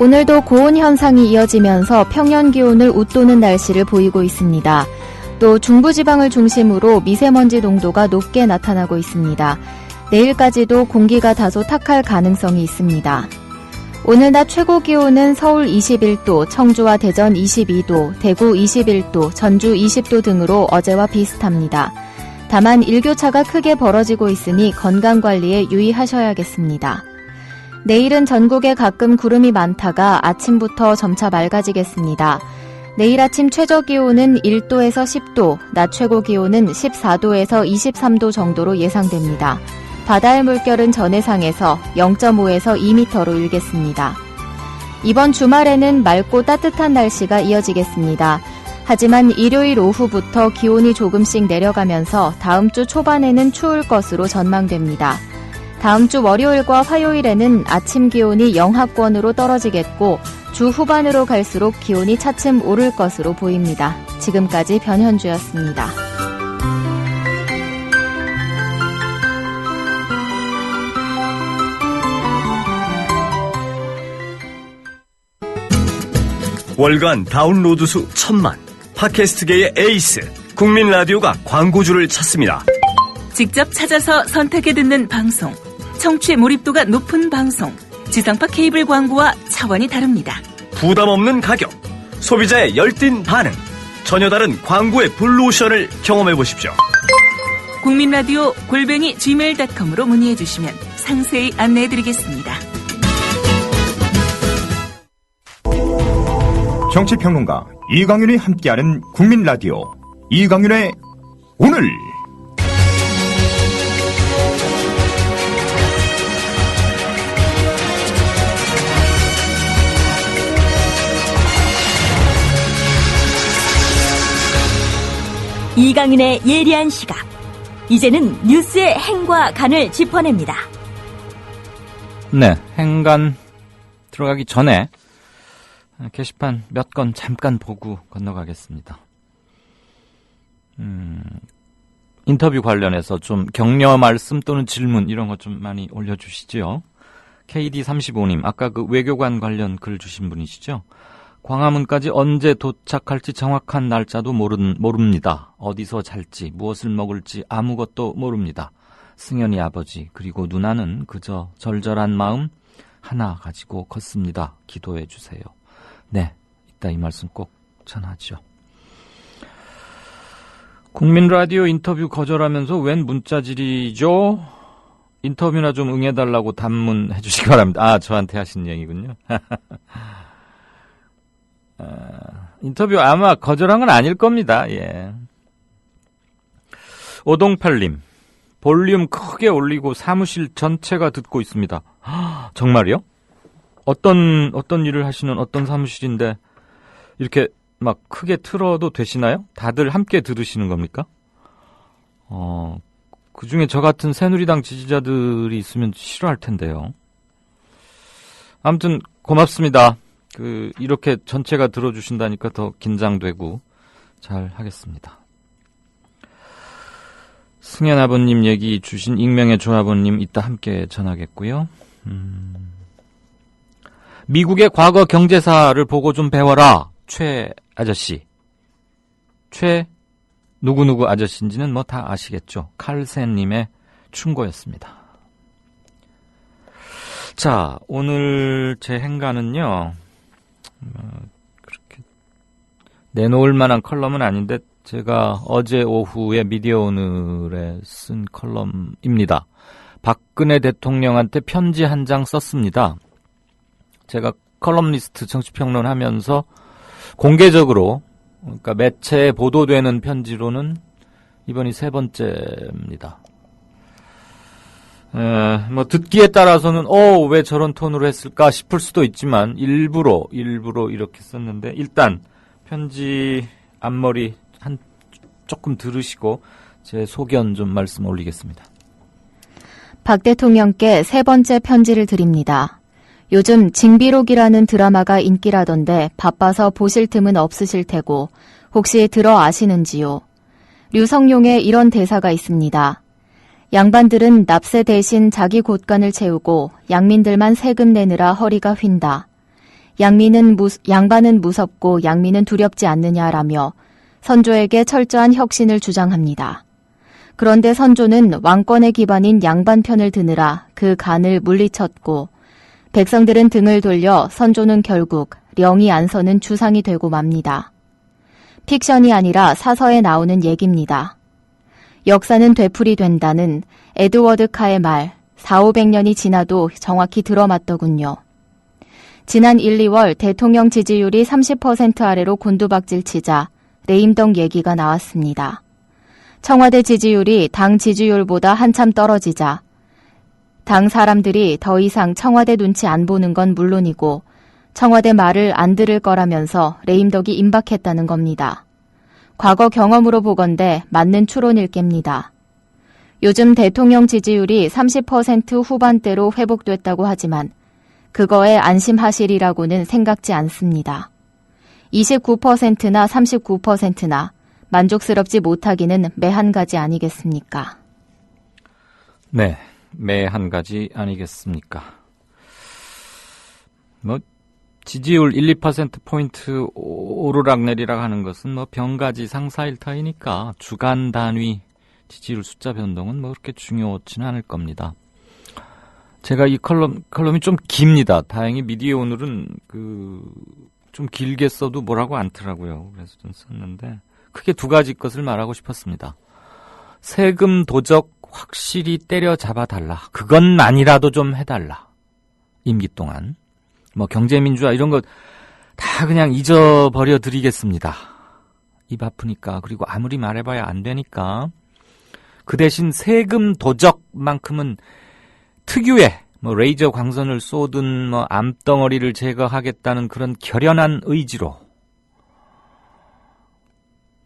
오늘도 고온 현상이 이어지면서 평년 기온을 웃도는 날씨를 보이고 있습니다. 또 중부지방을 중심으로 미세먼지 농도가 높게 나타나고 있습니다. 내일까지도 공기가 다소 탁할 가능성이 있습니다. 오늘 낮 최고 기온은 서울 21도, 청주와 대전 22도, 대구 21도, 전주 20도 등으로 어제와 비슷합니다. 다만 일교차가 크게 벌어지고 있으니 건강관리에 유의하셔야겠습니다. 내일은 전국에 가끔 구름이 많다가 아침부터 점차 맑아지겠습니다. 내일 아침 최저 기온은 1도에서 10도, 낮 최고 기온은 14도에서 23도 정도로 예상됩니다. 바다의 물결은 전해상에서 0.5에서 2m로 일겠습니다. 이번 주말에는 맑고 따뜻한 날씨가 이어지겠습니다. 하지만 일요일 오후부터 기온이 조금씩 내려가면서 다음 주 초반에는 추울 것으로 전망됩니다. 다음 주 월요일과 화요일에는 아침 기온이 영하권으로 떨어지겠고 주 후반으로 갈수록 기온이 차츰 오를 것으로 보입니다. 지금까지 변현주였습니다. 월간 다운로드 수 1000만, 팟캐스트계의 에이스, 국민 라디오가 광고주를 찾습니다. 직접 찾아서 선택해 듣는 방송, 청취 몰입도가 높은 방송, 지상파 케이블 광고와 차원이 다릅니다. 부담 없는 가격, 소비자의 열띤 반응, 전혀 다른 광고의 블루오션을 경험해 보십시오. 국민라디오 @gmail.com으로 문의해 주시면 상세히 안내해 드리겠습니다. 정치평론가 이강윤이 함께하는 국민라디오 이강윤의 오늘. 이강윤의 예리한 시각. 이제는 뉴스의 행과 간을 짚어냅니다. 네, 행간 들어가기 전에 게시판 몇 건 잠깐 보고 건너가겠습니다. 인터뷰 관련해서 좀 격려 말씀 또는 질문 이런 거 좀 많이 올려주시죠. KD35님, 아까 그 외교관 관련 글 주신 분이시죠? 광화문까지 언제 도착할지 정확한 날짜도 모릅니다. 어디서 잘지, 무엇을 먹을지 아무것도 모릅니다. 승현이 아버지 그리고 누나는 그저 절절한 마음 하나 가지고 걷습니다. 기도해 주세요. 네, 이따 이 말씀 꼭 전하죠. 국민라디오 인터뷰 거절하면서 웬 문자질이죠? 인터뷰나 좀 응해달라고 단문해 주시기 바랍니다. 아, 저한테 하신 얘기군요. 인터뷰 아마 거절한 건 아닐 겁니다. 예. 오동팔님, 볼륨 크게 올리고 사무실 전체가 듣고 있습니다. 정말요? 어떤 일을 하시는 어떤 사무실인데 이렇게 막 크게 틀어도 되시나요? 다들 함께 들으시는 겁니까? 그 중에 저 같은 새누리당 지지자들이 있으면 싫어할 텐데요. 아무튼 고맙습니다. 이렇게 전체가 들어주신다니까 더 긴장되고 잘 하겠습니다. 승현 아버님 얘기 주신 익명의 조아버님 이따 함께 전하겠고요. 미국의 과거 경제사를 보고 좀 배워라. 최 아저씨. 최 누구누구 아저씨인지는 뭐 다 아시겠죠. 칼센님의 충고였습니다. 자, 오늘 제 행간은요. 그렇게 내놓을 만한 컬럼은 아닌데 제가 어제 오후에 미디어 오늘에 쓴 컬럼입니다. 박근혜 대통령한테 편지 한 장 썼습니다. 제가 컬럼리스트 정치평론 하면서 공개적으로, 그러니까 매체에 보도되는 편지로는 이번이 세 번째입니다. 뭐 듣기에 따라서는 왜 저런 톤으로 했을까 싶을 수도 있지만 일부러 이렇게 썼는데 일단 편지 앞머리 조금 들으시고 제 소견 좀 말씀 올리겠습니다. 박 대통령께 세 번째 편지를 드립니다. 요즘 징비록이라는 드라마가 인기라던데 바빠서 보실 틈은 없으실 테고 혹시 들어 아시는지요? 류성룡의 이런 대사가 있습니다. 양반들은 납세 대신 자기 곳간을 채우고 양민들만 세금 내느라 허리가 휜다. 양반은 무섭고 양민은 두렵지 않느냐라며 선조에게 철저한 혁신을 주장합니다. 그런데 선조는 왕권의 기반인 양반 편을 드느라 그 간을 물리쳤고 백성들은 등을 돌려 선조는 결국 령이 안 서는 주상이 되고 맙니다. 픽션이 아니라 사서에 나오는 얘기입니다. 역사는 되풀이된다는 에드워드 카의 말 400~500년이 지나도 정확히 들어맞더군요. 지난 1, 2월 대통령 지지율이 30% 아래로 곤두박질 치자 레임덕 얘기가 나왔습니다. 청와대 지지율이 당 지지율보다 한참 떨어지자 당 사람들이 더 이상 청와대 눈치 안 보는 건 물론이고 청와대 말을 안 들을 거라면서 레임덕이 임박했다는 겁니다. 과거 경험으로 보건대 맞는 추론일 겁니다. 요즘 대통령 지지율이 30% 후반대로 회복됐다고 하지만 그거에 안심하시리라고는 생각지 않습니다. 29%나 39%나 만족스럽지 못하기는 매 한 가지 아니겠습니까? 네, 매 한 가지 아니겠습니까? 지지율 1, 2%포인트 오르락내리락 하는 것은 병가지 상사일터이니까 주간 단위 지지율 숫자 변동은 그렇게 중요하지는 않을 겁니다. 제가 이 컬럼이 좀 깁니다. 다행히 미디어 오늘은 좀 길게 써도 뭐라고 않더라고요. 그래서 좀 썼는데 크게 두 가지 것을 말하고 싶었습니다. 세금 도적 확실히 때려잡아달라. 그것만이라도 좀 해달라. 임기 동안. 경제민주화 이런 거 다 그냥 잊어버려 드리겠습니다. 입 아프니까. 그리고 아무리 말해봐야 안 되니까. 그 대신 세금 도적만큼은 특유의 레이저 광선을 쏘든 암덩어리를 제거하겠다는 그런 결연한 의지로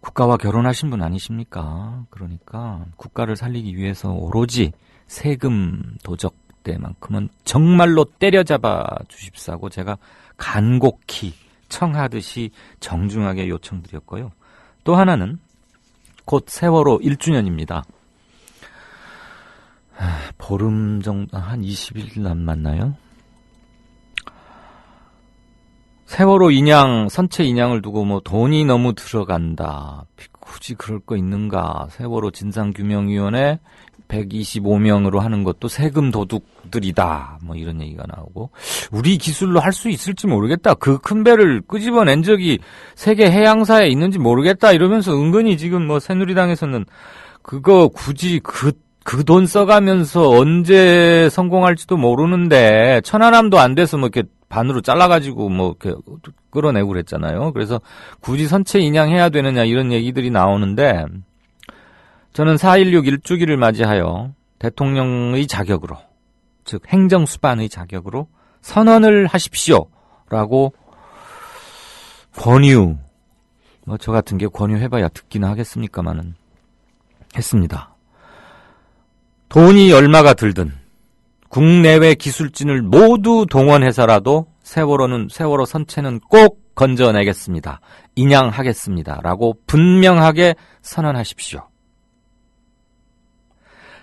국가와 결혼하신 분 아니십니까? 그러니까 국가를 살리기 위해서 오로지 세금 도적 때만큼은 정말로 때려잡아 주십사고 제가 간곡히 청하듯이 정중하게 요청드렸고요. 또 하나는 곧 세월호 1주년입니다. 보름 정도, 한 20일 남았나요? 세월호 인양, 선체 인양을 두고 돈이 너무 들어간다. 굳이 그럴 거 있는가. 세월호 진상규명위원회 125명으로 하는 것도 세금 도둑들이다. 이런 얘기가 나오고. 우리 기술로 할 수 있을지 모르겠다. 그 큰 배를 끄집어낸 적이 세계 해양사에 있는지 모르겠다. 이러면서 은근히 지금 새누리당에서는 그거 굳이 그 돈 써가면서 언제 성공할지도 모르는데 천안함도 안 돼서 이렇게 반으로 잘라가지고 이렇게 끌어내고 그랬잖아요. 그래서 굳이 선체 인양해야 되느냐 이런 얘기들이 나오는데 저는 4.16 1주기를 맞이하여 대통령의 자격으로 즉 행정수반의 자격으로 선언을 하십시오라고 권유 저 같은 게 권유해봐야 듣기나 하겠습니까마는 했습니다. 돈이 얼마가 들든 국내외 기술진을 모두 동원해서라도 세월호 선체는 꼭 건져내겠습니다. 인양하겠습니다. 라고 분명하게 선언하십시오.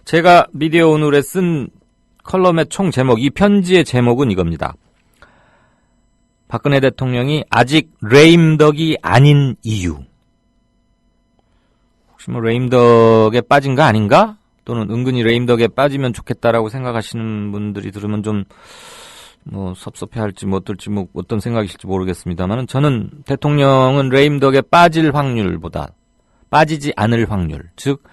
제가 미디어 오늘에 쓴 컬럼의 총 제목, 이 편지의 제목은 이겁니다. 박근혜 대통령이 아직 레임덕이 아닌 이유. 혹시 레임덕에 빠진 거 아닌가? 또는 은근히 레임덕에 빠지면 좋겠다라고 생각하시는 분들이 들으면 좀 섭섭해할지 어떨지 어떤 생각이실지 모르겠습니다만 저는 대통령은 레임덕에 빠질 확률보다 빠지지 않을 확률, 즉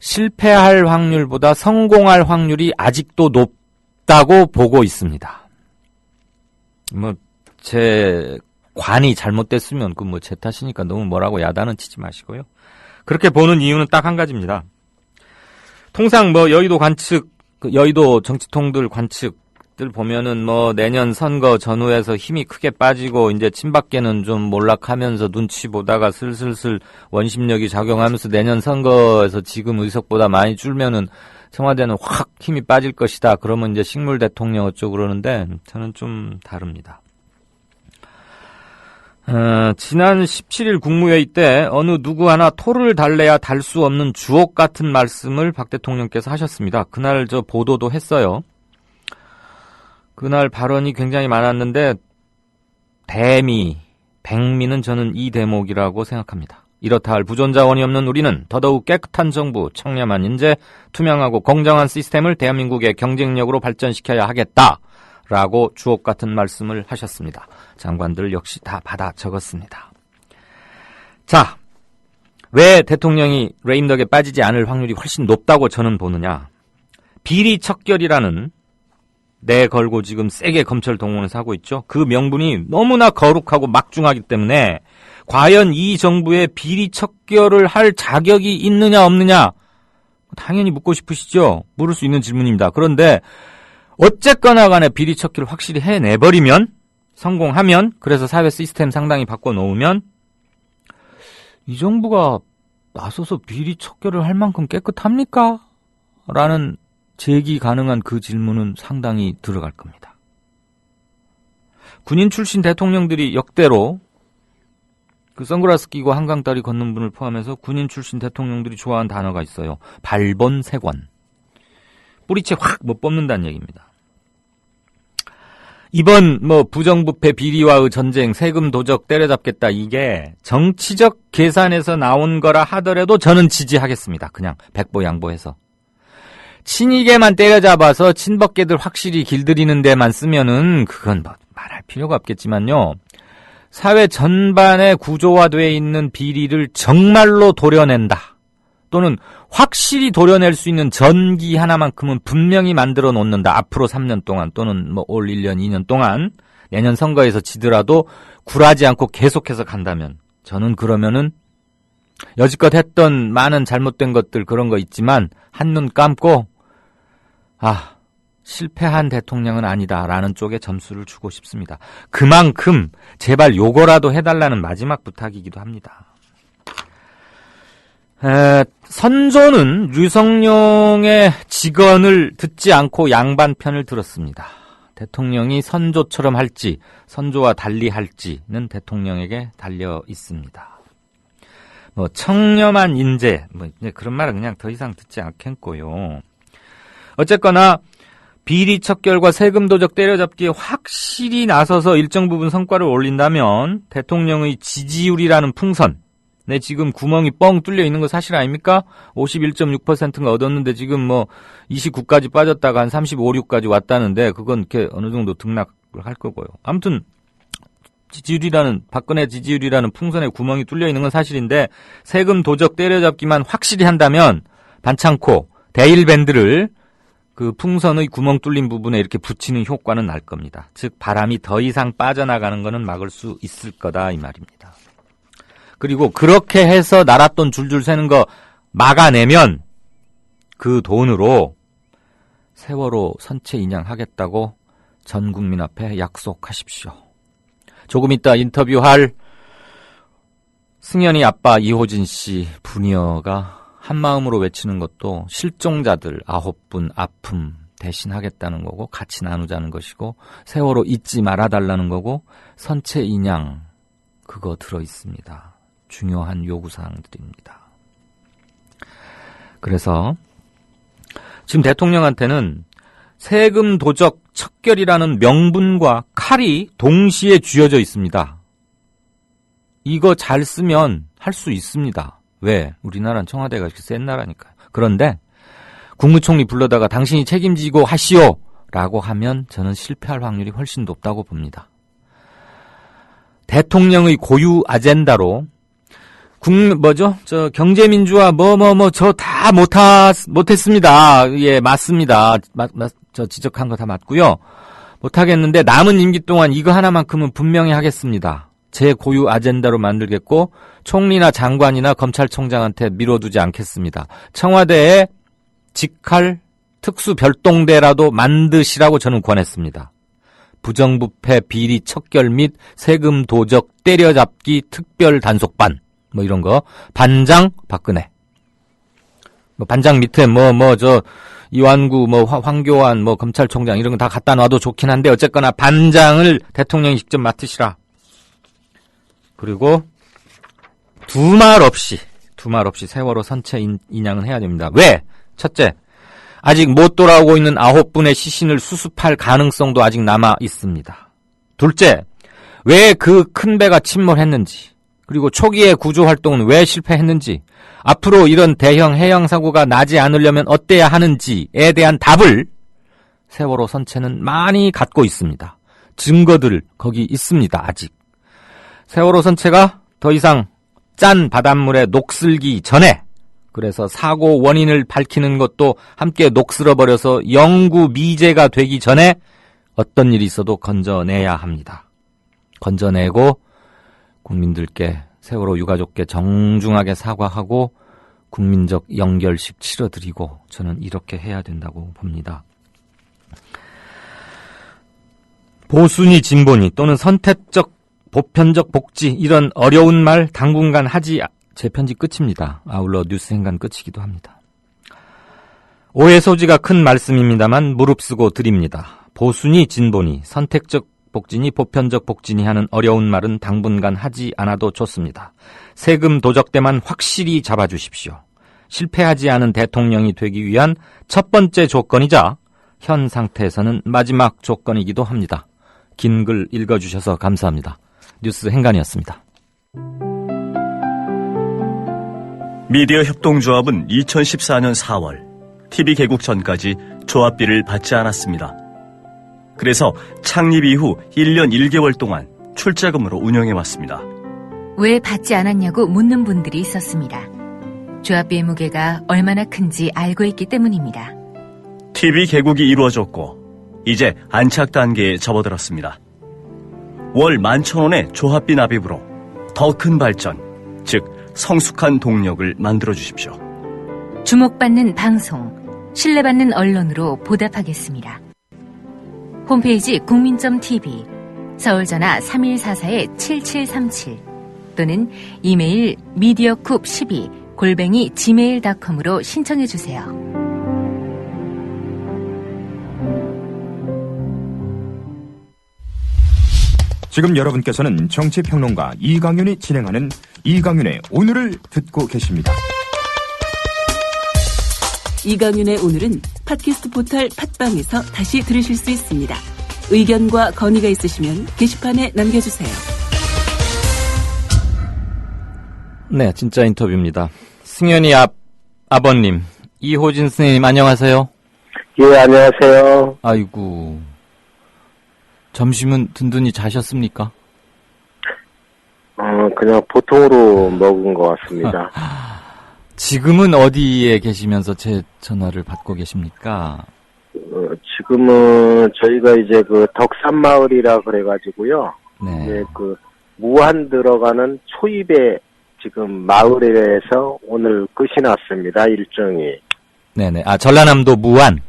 실패할 확률보다 성공할 확률이 아직도 높다고 보고 있습니다. 제 관이 잘못됐으면 제 탓이니까 너무 뭐라고 야단은 치지 마시고요. 그렇게 보는 이유는 딱 한 가지입니다. 통상 뭐 여의도 관측, 여의도 정치통들 관측들 보면은 뭐 내년 선거 전후에서 힘이 크게 빠지고 이제 친박계는 좀 몰락하면서 눈치 보다가 슬슬슬 원심력이 작용하면서 내년 선거에서 지금 의석보다 많이 줄면은 청와대는 확 힘이 빠질 것이다. 그러면 이제 식물 대통령 어쩌고 그러는데 저는 좀 다릅니다. 지난 17일 국무회의 때 어느 누구 하나 토를 달래야 달 수 없는 주옥 같은 말씀을 박 대통령께서 하셨습니다. 그날 저 보도도 했어요. 그날 발언이 굉장히 많았는데 백미는 저는 이 대목이라고 생각합니다. 이렇다 할 부존자원이 없는 우리는 더더욱 깨끗한 정부, 청렴한 인재, 투명하고 공정한 시스템을 대한민국의 경쟁력으로 발전시켜야 하겠다. 라고 주옥 같은 말씀을 하셨습니다. 장관들 역시 다 받아 적었습니다. 자, 왜 대통령이 레임덕에 빠지지 않을 확률이 훨씬 높다고 저는 보느냐. 비리 척결이라는 내 걸고 지금 세게 검찰 동원해서 하고 있죠. 그 명분이 너무나 거룩하고 막중하기 때문에 과연 이 정부의 비리 척결을 할 자격이 있느냐 없느냐 당연히 묻고 싶으시죠. 물을 수 있는 질문입니다. 그런데 어쨌거나 간에 비리 척결을 확실히 해내버리면, 성공하면, 그래서 사회 시스템 상당히 바꿔놓으면 이 정부가 나서서 비리 척결을 할 만큼 깨끗합니까? 라는 제기 가능한 그 질문은 상당히 들어갈 겁니다. 군인 출신 대통령들이 역대로 그 선글라스 끼고 한강다리 걷는 분을 포함해서 군인 출신 대통령들이 좋아하는 단어가 있어요. 발본색원. 뿌리채 확 못 뽑는다는 얘기입니다. 이번 부정부패 비리와의 전쟁, 세금 도적 때려잡겠다 이게 정치적 계산에서 나온 거라 하더라도 저는 지지하겠습니다. 그냥 백보양보해서. 친이계만 때려잡아서 친박계들 확실히 길들이는 데만 쓰면은 그건 말할 필요가 없겠지만요. 사회 전반에 구조화되어 있는 비리를 정말로 도려낸다. 또는 확실히 도려낼 수 있는 전기 하나만큼은 분명히 만들어 놓는다. 앞으로 3년 동안 또는 올 1년, 2년 동안 내년 선거에서 지더라도 굴하지 않고 계속해서 간다면 저는 그러면은 여지껏 했던 많은 잘못된 것들 그런 거 있지만 한눈 감고 실패한 대통령은 아니다라는 쪽에 점수를 주고 싶습니다. 그만큼 제발 요거라도 해달라는 마지막 부탁이기도 합니다. 선조는 류성룡의 직언을 듣지 않고 양반 편을 들었습니다. 대통령이 선조처럼 할지 선조와 달리 할지는 대통령에게 달려 있습니다. 청렴한 인재 이제 그런 말은 그냥 더 이상 듣지 않겠고요. 어쨌거나 비리 척결과 세금 도적 때려잡기에 확실히 나서서 일정 부분 성과를 올린다면 대통령의 지지율이라는 풍선 지금 구멍이 뻥 뚫려 있는 거 사실 아닙니까? 51.6%가 얻었는데 지금 29까지 빠졌다가 한 35, 6까지 왔다는데 그건 이렇게 어느 정도 등락을 할 거고요. 아무튼 박근혜 지지율이라는 풍선에 구멍이 뚫려 있는 건 사실인데 세금 도적 때려잡기만 확실히 한다면 반창고 데일밴드를 그 풍선의 구멍 뚫린 부분에 이렇게 붙이는 효과는 날 겁니다. 즉 바람이 더 이상 빠져나가는 거는 막을 수 있을 거다 이 말입니다. 그리고 그렇게 해서 나랏돈 줄줄 새는 거 막아내면 그 돈으로 세월호 선체 인양하겠다고 전 국민 앞에 약속하십시오. 조금 이따 인터뷰할 승현이 아빠 이호진 씨 부녀가 한마음으로 외치는 것도 실종자들 9분 아픔 대신하겠다는 거고 같이 나누자는 것이고 세월호 잊지 말아달라는 거고 선체 인양 그거 들어있습니다. 중요한 요구사항들입니다. 그래서 지금 대통령한테는 세금 도적 척결이라는 명분과 칼이 동시에 쥐어져 있습니다. 이거 잘 쓰면 할 수 있습니다. 왜? 우리나라는 청와대가 이렇게 센 나라니까요. 그런데 국무총리 불러다가 당신이 책임지고 하시오 라고 하면 저는 실패할 확률이 훨씬 높다고 봅니다. 대통령의 고유 아젠다로 경제민주화 저 다 못했습니다. 예, 맞습니다. 저 지적한 거 다 맞고요. 못하겠는데 남은 임기 동안 이거 하나만큼은 분명히 하겠습니다. 제 고유 아젠다로 만들겠고 총리나 장관이나 검찰총장한테 밀어두지 않겠습니다. 청와대에 직할 특수별동대라도 만드시라고 저는 권했습니다. 부정부패 비리 척결 및 세금 도적 때려잡기 특별 단속반 뭐 이런 거 반장 박근혜 뭐 반장 밑에 이완구 황교안 검찰총장 이런 거 다 갖다 놔도 좋긴 한데 어쨌거나 반장을 대통령이 직접 맡으시라. 그리고 두말 없이 세월호 선체 인양은 해야 됩니다. 왜? 첫째, 아직 못 돌아오고 있는 9분의 시신을 수습할 가능성도 아직 남아 있습니다. 둘째, 왜 그 큰 배가 침몰했는지, 그리고 초기의 구조 활동은 왜 실패했는지, 앞으로 이런 대형 해양 사고가 나지 않으려면 어때야 하는지에 대한 답을 세월호 선체는 많이 갖고 있습니다. 증거들 거기 있습니다. 아직. 세월호 선체가 더 이상 짠 바닷물에 녹슬기 전에, 그래서 사고 원인을 밝히는 것도 함께 녹슬어버려서 영구 미제가 되기 전에 어떤 일이 있어도 건져내야 합니다. 건져내고 국민들께, 세월호 유가족께 정중하게 사과하고 국민적 연결식 치러드리고 저는 이렇게 해야 된다고 봅니다. 보수니 진보니 또는 선택적 보편적 복지 이런 어려운 말 당분간 하지. 제 편지 끝입니다. 아울러 뉴스 행간 끝이기도 합니다. 오해 소지가 큰 말씀입니다만 무릅쓰고 드립니다. 보수니 진보니 선택적 복지니 보편적 복지니 하는 어려운 말은 당분간 하지 않아도 좋습니다. 세금 도적대만 확실히 잡아주십시오. 실패하지 않은 대통령이 되기 위한 첫 번째 조건이자 현 상태에서는 마지막 조건이기도 합니다. 긴 글 읽어주셔서 감사합니다. 뉴스 행간이었습니다. 미디어 협동조합은 2014년 4월 TV 개국 전까지 조합비를 받지 않았습니다. 그래서 창립 이후 1년 1개월 동안 출자금으로 운영해왔습니다. 왜 받지 않았냐고 묻는 분들이 있었습니다. 조합비의 무게가 얼마나 큰지 알고 있기 때문입니다. TV 개국이 이루어졌고 이제 안착 단계에 접어들었습니다. 월 11,000원의 조합비 납입으로 더 큰 발전, 즉 성숙한 동력을 만들어주십시오. 주목받는 방송, 신뢰받는 언론으로 보답하겠습니다. 홈페이지 국민.tv, 서울전화 3144-7737 또는 이메일 mediacoup12@gmail.com으로 신청해주세요. 지금 여러분께서는 정치평론가 이강윤이 진행하는 이강윤의 오늘을 듣고 계십니다. 이강윤의 오늘은 팟캐스트 포털 팟빵에서 다시 들으실 수 있습니다. 의견과 건의가 있으시면 게시판에 남겨주세요. 네, 진짜 인터뷰입니다. 승현이 아버님, 이호진 선생님 안녕하세요. 예, 안녕하세요. 아이고, 점심은 든든히 자셨습니까? 그냥 보통으로 먹은 것 같습니다. 지금은 어디에 계시면서 제 전화를 받고 계십니까? 지금은 저희가 이제 그 덕산마을이라 그래가지고요. 네. 이제 그 무안 들어가는 초입에 지금 마을에서 오늘 끝이 났습니다. 일정이. 네네. 아, 전라남도 무안?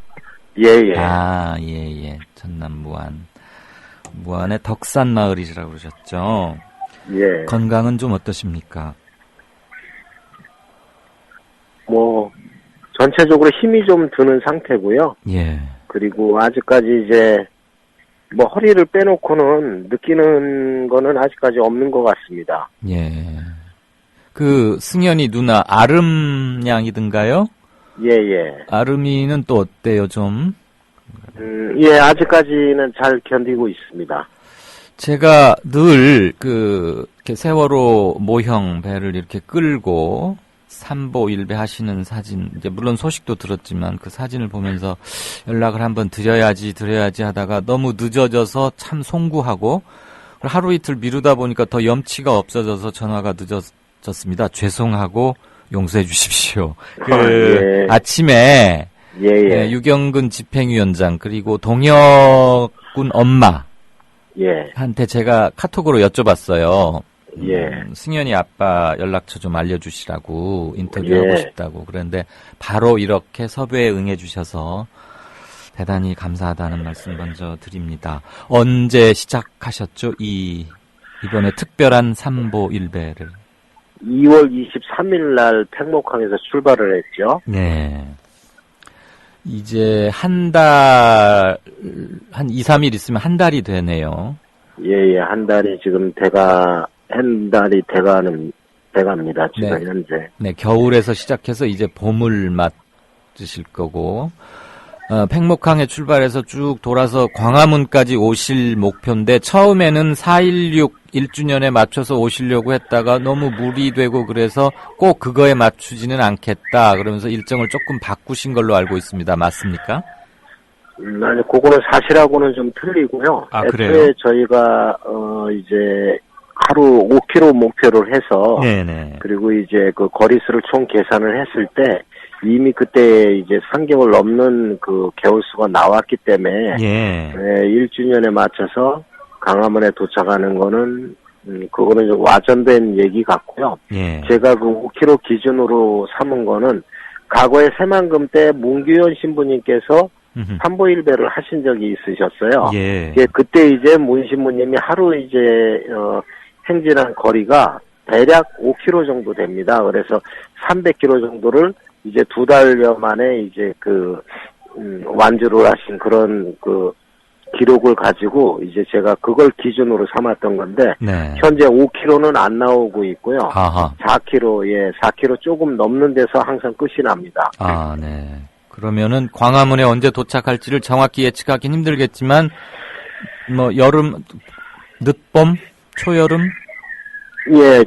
예. 아, 예. 전남 무안. 무안의 덕산마을이라고 그러셨죠? 예. 건강은 좀 어떠십니까? 전체적으로 힘이 좀 드는 상태고요. 예. 그리고 아직까지 이제 허리를 빼놓고는 느끼는 거는 아직까지 없는 것 같습니다. 예. 그 승현이 누나 아름양이든가요? 예. 아름이는 또 어때요, 좀? 예, 아직까지는 잘 견디고 있습니다. 제가 늘 이렇게 세월호 모형 배를 이렇게 끌고 삼보 일배 하시는 사진, 이제 물론 소식도 들었지만 그 사진을 보면서 연락을 한번 드려야지 하다가 너무 늦어져서 참 송구하고 하루 이틀 미루다 보니까 더 염치가 없어져서 전화가 늦어졌습니다. 죄송하고 용서해 주십시오. 예. 아침에 예. 유경근 집행위원장 그리고 동혁군 엄마 예. 한테 제가 카톡으로 여쭤봤어요. 예. 승현이 아빠 연락처 좀 알려주시라고 인터뷰하고 예. 싶다고. 그런데 바로 이렇게 섭외에 응해주셔서 대단히 감사하다는 말씀 먼저 드립니다. 언제 시작하셨죠? 이번에 특별한 삼보 일배를. 2월 23일 날 팽목항에서 출발을 했죠. 네. 이제 한 2, 3일 있으면 한 달이 되네요. 예, 한 달이 지금 한 달이 돼갑니다, 지금 네. 현재. 네, 겨울에서 시작해서 이제 봄을 맞으실 거고, 팽목항에 출발해서 쭉 돌아서 광화문까지 오실 목표인데, 처음에는 4.16 1주년에 맞춰서 오시려고 했다가 너무 무리되고 그래서 꼭 그거에 맞추지는 않겠다. 그러면서 일정을 조금 바꾸신 걸로 알고 있습니다. 맞습니까? 아니, 그거는 사실하고는 좀 틀리고요. 아, 애초에 그래요? 저희가, 이제, 하루 5km 목표를 해서, 네네. 그리고 이제 그 거리수를 총 계산을 했을 때, 이미 그때 이제 3개월 넘는 그 개월수가 나왔기 때문에, 예. 1주년에 맞춰서 강화문에 도착하는 거는, 그거는 좀 와전된 얘기 같고요. 예. 제가 그 5km 기준으로 삼은 거는, 과거에 새만금 때 문규현 신부님께서 삼보일배를 하신 적이 있으셨어요. 예. 그때 이제 문 신부님이 하루 이제, 행진한 거리가 대략 5km 정도 됩니다. 그래서 300km 정도를 이제 2달여 만에 이제 완주를 하신 그런 기록을 가지고 이제 제가 그걸 기준으로 삼았던 건데, 네. 현재 5km는 안 나오고 있고요. 아하. 4km 조금 넘는 데서 항상 끝이 납니다. 아, 네. 그러면은 광화문에 언제 도착할지를 정확히 예측하기는 힘들겠지만, 여름, 늦봄, 초여름? 예,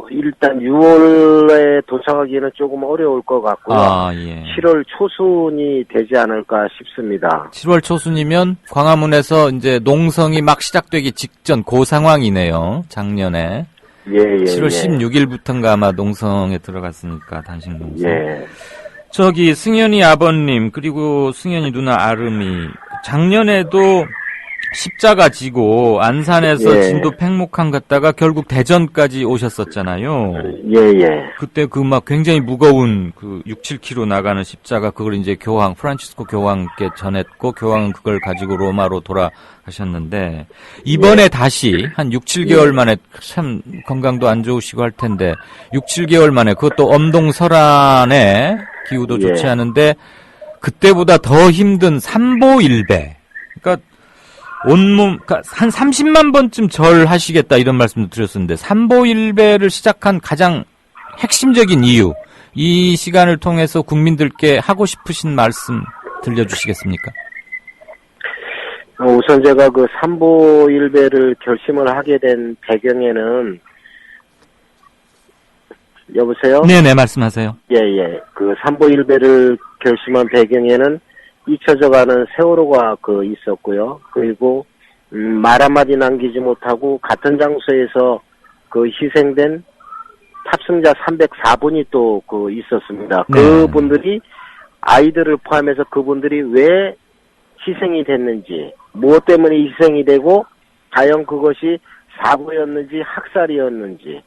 일단 6월에 도착하기는 조금 어려울 것 같고요. 아, 예. 7월 초순이 되지 않을까 싶습니다. 7월 초순이면 광화문에서 이제 농성이 막 시작되기 직전 그 상황이네요. 작년에. 예. 7월 16일부터인가 아마 농성에 들어갔으니까, 단식 농성. 예. 저기 승현이 아버님 그리고 승현이 누나 아름이 작년에도 십자가 지고 안산에서 예. 진도 팽목항 갔다가 결국 대전까지 오셨었잖아요. 예. 그때 막 굉장히 무거운 6, 7km 나가는 십자가 그걸 이제 프란치스코 교황께 전했고 교황은 그걸 가지고 로마로 돌아가셨는데 이번에 다시 한 6, 7개월 만에 참 건강도 안 좋으시고 할 텐데 6, 7개월 만에 그것도 엄동설안에 기후도 좋지 예. 않은데 그때보다 더 힘든 삼보일배. 그러니까 그러니까 한 30만 번쯤 절하시겠다 이런 말씀도 드렸었는데 삼보일배를 시작한 가장 핵심적인 이유 이 시간을 통해서 국민들께 하고 싶으신 말씀 들려주시겠습니까? 우선 제가 삼보일배를 결심을 하게 된 배경에는 여보세요? 네네 말씀하세요. 예. 삼보일배를 결심한 배경에는 잊혀져가는 세월호가 있었고요. 그리고 말 한마디 남기지 못하고 같은 장소에서 희생된 탑승자 304분이 또 있었습니다. 네. 그분들이 아이들을 포함해서 그분들이 왜 희생이 됐는지, 무엇 때문에 희생이 되고 과연 그것이 사고였는지 학살이었는지,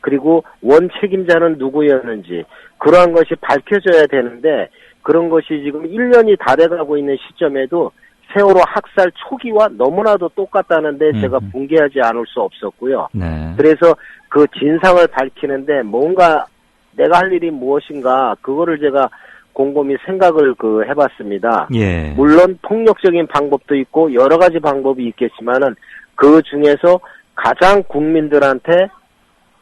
그리고 원 책임자는 누구였는지 그러한 것이 밝혀져야 되는데 그런 것이 지금 1년이 다 돼가고 있는 시점에도 세월호 학살 초기와 너무나도 똑같다는데 제가 붕괴하지 않을 수 없었고요. 네. 그래서 그 진상을 밝히는데 뭔가 내가 할 일이 무엇인가 그거를 제가 곰곰이 생각을 해봤습니다. 예. 물론 폭력적인 방법도 있고 여러 가지 방법이 있겠지만은 그 중에서 가장 국민들한테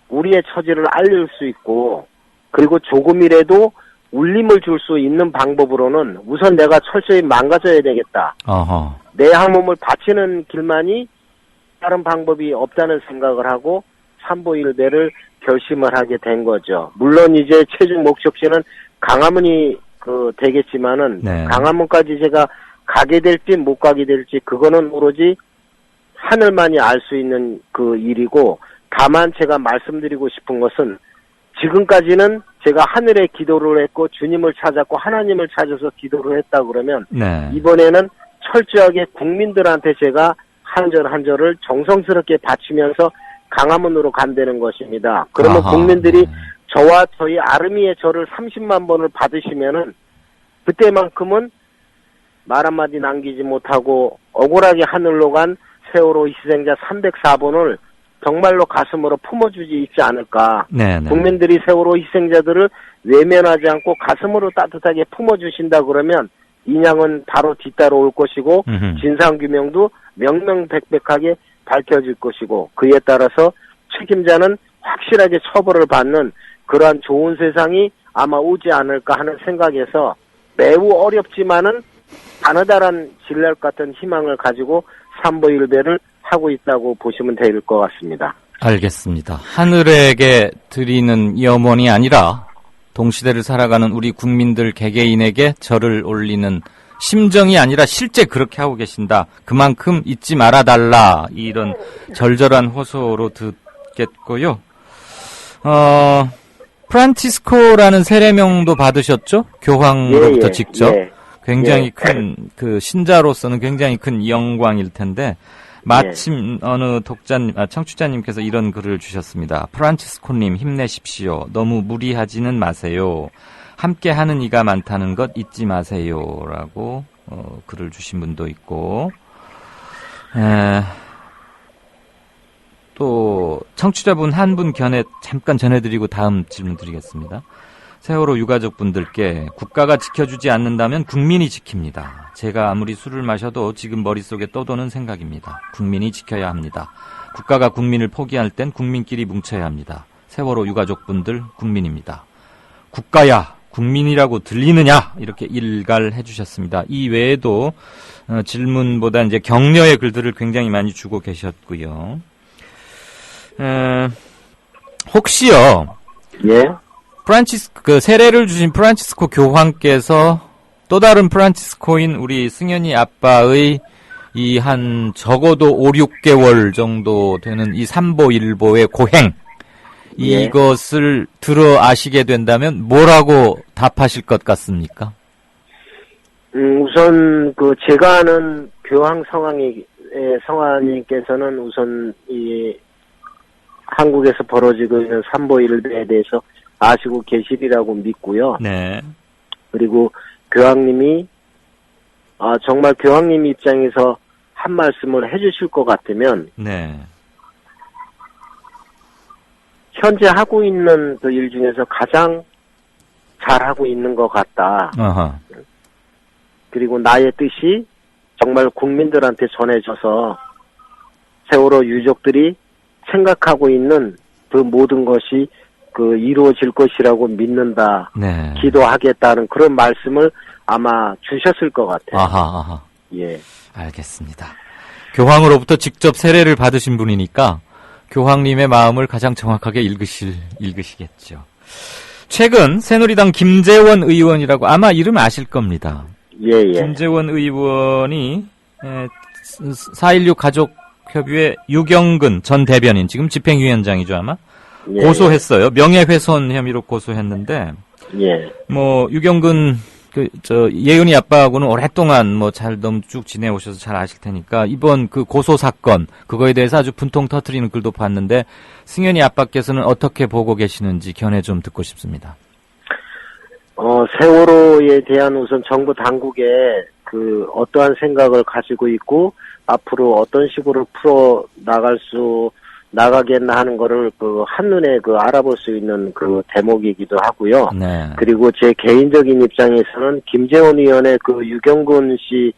우리의 처지를 알릴 수 있고 그리고 조금이라도 울림을 줄 수 있는 방법으로는 우선 내가 철저히 망가져야 되겠다. 어허. 내 한몸을 바치는 길만이 다른 방법이 없다는 생각을 하고 삼보일배를 결심을 하게 된 거죠. 물론 이제 최종 목적지는 강화문이 되겠지만은 네. 강화문까지 제가 가게 될지 못 가게 될지 그거는 오로지 하늘만이 알 수 있는 일이고 다만 제가 말씀드리고 싶은 것은 지금까지는 제가 하늘에 기도를 했고 주님을 찾았고 하나님을 찾아서 기도를 했다 그러면 네. 이번에는 철저하게 국민들한테 제가 한 절 한 절을 정성스럽게 바치면서 강화문으로 간다는 것입니다. 그러면 아하, 국민들이 저와 저희 아르미의 절을 30만 번을 받으시면은 그때만큼은 말 한마디 남기지 못하고 억울하게 하늘로 간 세월호 희생자 304번을 정말로 가슴으로 품어주지 있지 않을까. 네네. 국민들이 세월호 희생자들을 외면하지 않고 가슴으로 따뜻하게 품어주신다 그러면 인양은 바로 뒤따라 올 것이고 진상규명도 명명백백하게 밝혀질 것이고 그에 따라서 책임자는 확실하게 처벌을 받는 그러한 좋은 세상이 아마 오지 않을까 하는 생각에서 매우 어렵지만은 가느다란 진랄 같은 희망을 가지고 삼보일배를 하고 있다고 보시면 될 것 같습니다. 알겠습니다. 하늘에게 드리는 염원이 아니라 동시대를 살아가는 우리 국민들 개개인에게 절을 올리는 심정이 아니라 실제 그렇게 하고 계신다. 그만큼 잊지 말아달라. 이런 절절한 호소로 듣겠고요. 프란치스코라는 세례명도 받으셨죠? 교황으로부터 직접. 굉장히 큰, 신자로서는 굉장히 큰 영광일 텐데, 마침 어느 청취자님께서 이런 글을 주셨습니다. 프란치스코님 힘내십시오. 너무 무리하지는 마세요. 함께 하는 이가 많다는 것 잊지 마세요. 라고, 글을 주신 분도 있고, 또, 청취자분 한 분 잠깐 전해드리고 다음 질문 드리겠습니다. 세월호 유가족분들께 국가가 지켜주지 않는다면 국민이 지킵니다. 제가 아무리 술을 마셔도 지금 머릿속에 떠도는 생각입니다. 국민이 지켜야 합니다. 국가가 국민을 포기할 땐 국민끼리 뭉쳐야 합니다. 세월호 유가족분들 국민입니다. 국가야 국민이라고 들리느냐 이렇게 일갈해 주셨습니다. 이 외에도 질문보다 이제 격려의 글들을 굉장히 많이 주고 계셨고요. 혹시요. 세례를 주신 프란치스코 교황께서 또 다른 프란치스코인 우리 승현이 아빠의 이 적어도 5, 6개월 정도 되는 이 삼보일보의 고행, 이것을 들어 아시게 된다면 뭐라고 답하실 것 같습니까? 우선 제가 아는 교황 성하님께서는 우선 이 한국에서 벌어지고 있는 삼보일배에 대해서 아시고 계시리라고 믿고요. 네. 그리고 교황님이 정말 교황님 입장에서 한 말씀을 해주실 것 같으면 현재 하고 있는 그 일 중에서 가장 잘하고 있는 것 같다. 그리고 나의 뜻이 정말 국민들한테 전해져서 세월호 유족들이 생각하고 있는 그 모든 것이 이루어질 것이라고 믿는다. 기도하겠다는 그런 말씀을 아마 주셨을 것 같아요. 알겠습니다. 교황으로부터 직접 세례를 받으신 분이니까 교황님의 마음을 가장 정확하게 읽으시겠죠. 최근 새누리당 김재원 의원이라고 아마 이름 아실 겁니다. 김재원 의원이 4.16 가족협의회 유경근 전 대변인, 지금 집행위원장이죠 아마, 고소했어요. 명예훼손 혐의로 고소했는데, 유경근, 예은이 아빠하고는 오랫동안 잘 너무 쭉 지내오셔서 잘 아실 테니까, 이번 고소 사건, 그거에 대해서 아주 분통 터트리는 글도 봤는데, 승현이 아빠께서는 어떻게 보고 계시는지 견해 좀 듣고 싶습니다. 세월호에 대한 우선 정부 당국에 어떠한 생각을 가지고 있고, 앞으로 어떤 식으로 나가겠나 하는 거를 한눈에 알아볼 수 있는 대목이기도 하고요. 그리고 제 개인적인 입장에서는 김재원 의원의 유경근 씨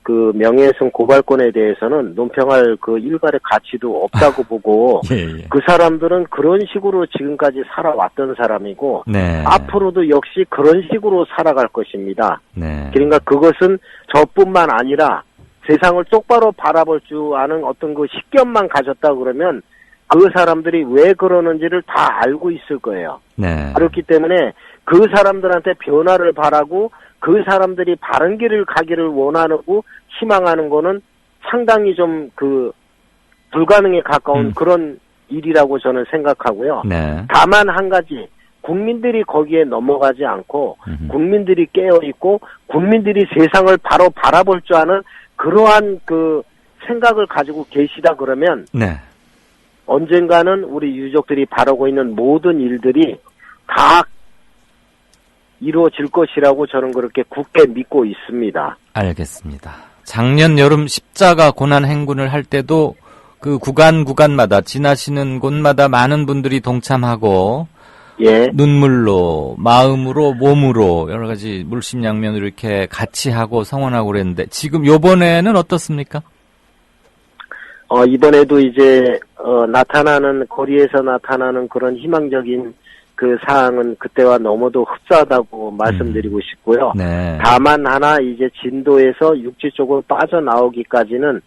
명예훼손 고발건에 대해서는 논평할 일갈의 가치도 없다고 보고, 그 사람들은 그런 식으로 지금까지 살아왔던 사람이고, 앞으로도 역시 그런 식으로 살아갈 것입니다. 그러니까 그것은 저뿐만 아니라 세상을 똑바로 바라볼 줄 아는 어떤 식견만 가졌다 그러면 그 사람들이 왜 그러는지를 다 알고 있을 거예요. 그렇기 때문에 그 사람들한테 변화를 바라고 그 사람들이 바른 길을 가기를 원하고 희망하는 거는 상당히 좀 불가능에 가까운 그런 일이라고 저는 생각하고요. 다만 한 가지, 국민들이 거기에 넘어가지 않고 국민들이 깨어있고 국민들이 세상을 바로 바라볼 줄 아는 그러한 생각을 가지고 계시다 그러면 네. 언젠가는 우리 유족들이 바라고 있는 모든 일들이 다 이루어질 것이라고 저는 그렇게 굳게 믿고 있습니다. 알겠습니다. 작년 여름 십자가 고난 행군을 할 때도 그 구간마다 지나시는 곳마다 많은 분들이 동참하고 예. 눈물로, 마음으로, 몸으로 여러 가지 물심양면으로 이렇게 같이 하고 성원하고 그랬는데 지금 요번에는 어떻습니까? 이번에도 이제 거리에서 나타나는 그런 희망적인 그 사항은 그때와 너무도 흡사하다고 말씀드리고 싶고요. 네. 다만 하나 이제 진도에서 육지 쪽으로 빠져나오기까지는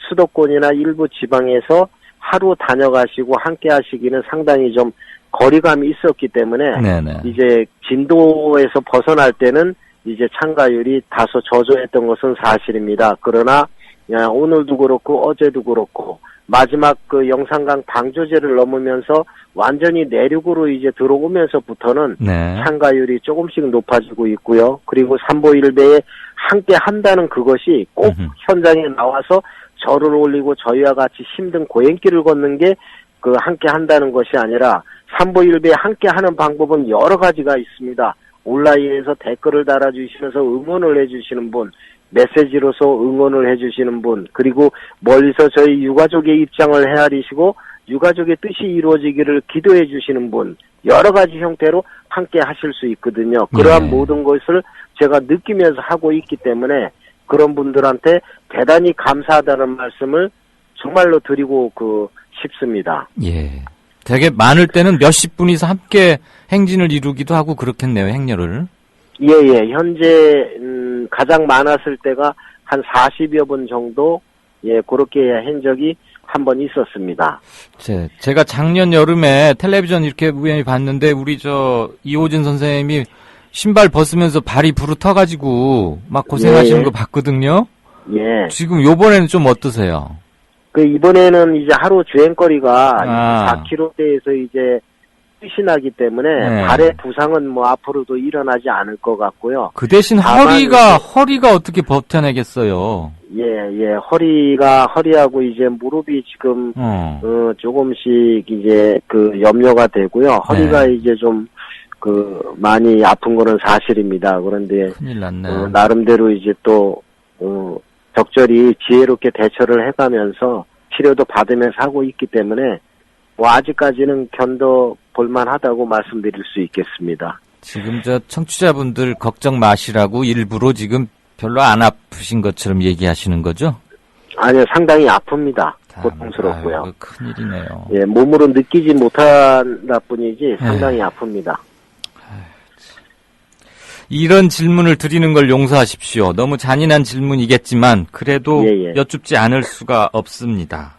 수도권이나 일부 지방에서 하루 다녀가시고 함께 하시기는 상당히 좀 거리감이 있었기 때문에 네네. 이제 진도에서 벗어날 때는 이제 참가율이 다소 저조했던 것은 사실입니다. 그러나 오늘도 그렇고 어제도 그렇고 마지막 그 영산강 방조제를 넘으면서 완전히 내륙으로 이제 들어오면서부터는 네. 참가율이 조금씩 높아지고 있고요. 그리고 삼보일배에 함께 한다는 그것이 꼭 현장에 나와서 절을 올리고 저희와 같이 힘든 고행길을 걷는 게 그 함께 한다는 것이 아니라 삼보일배에 함께 하는 방법은 여러 가지가 있습니다. 온라인에서 댓글을 달아주시면서 응원을 해주시는 분, 메시지로서 응원을 해주시는 분, 그리고 멀리서 저희 유가족의 입장을 헤아리시고 유가족의 뜻이 이루어지기를 기도해 주시는 분, 여러 가지 형태로 함께 하실 수 있거든요. 그러한 모든 것을 제가 느끼면서 하고 있기 때문에 그런 분들한테 대단히 감사하다는 말씀을 정말로 드리고 싶습니다. 예. 되게 많을 때는 몇십 분이서 함께 행진을 이루기도 하고 그렇겠네요, 행렬을. 예. 현재 가장 많았을 때가 한 40여 분 정도 그렇게 한 적이 한 번 있었습니다. 제가 작년 여름에 텔레비전 이렇게 우연히 봤는데 우리 이호진 선생님이 신발 벗으면서 발이 부르터가지고 막 고생하시는 거 봤거든요. 예. 지금 요번에는 좀 어떠세요? 이번에는 이제 하루 주행거리가 4km대에서 이제 끝이 나기 때문에 발의 부상은 뭐 앞으로도 일어나지 않을 것 같고요. 그 대신 허리가 어떻게 버텨내겠어요? 예. 허리하고 이제 무릎이 지금 조금씩 이제 염려가 되고요. 허리가 이제 좀 많이 아픈 거는 사실입니다. 그런데 큰일 났네. 나름대로 이제 또 적절히 지혜롭게 대처를 해가면서 치료도 받으면서 하고 있기 때문에 아직까지는 견뎌볼만하다고 말씀드릴 수 있겠습니다. 지금 청취자분들 걱정 마시라고 일부러 지금 별로 안 아프신 것처럼 얘기하시는 거죠? 아니요, 상당히 아픕니다. 고통스럽고요. 아유, 큰일이네요. 예, 몸으로 느끼지 못한다 뿐이지 상당히 아픕니다. 이런 질문을 드리는 걸 용서하십시오. 너무 잔인한 질문이겠지만 그래도 여쭙지 않을 수가 없습니다.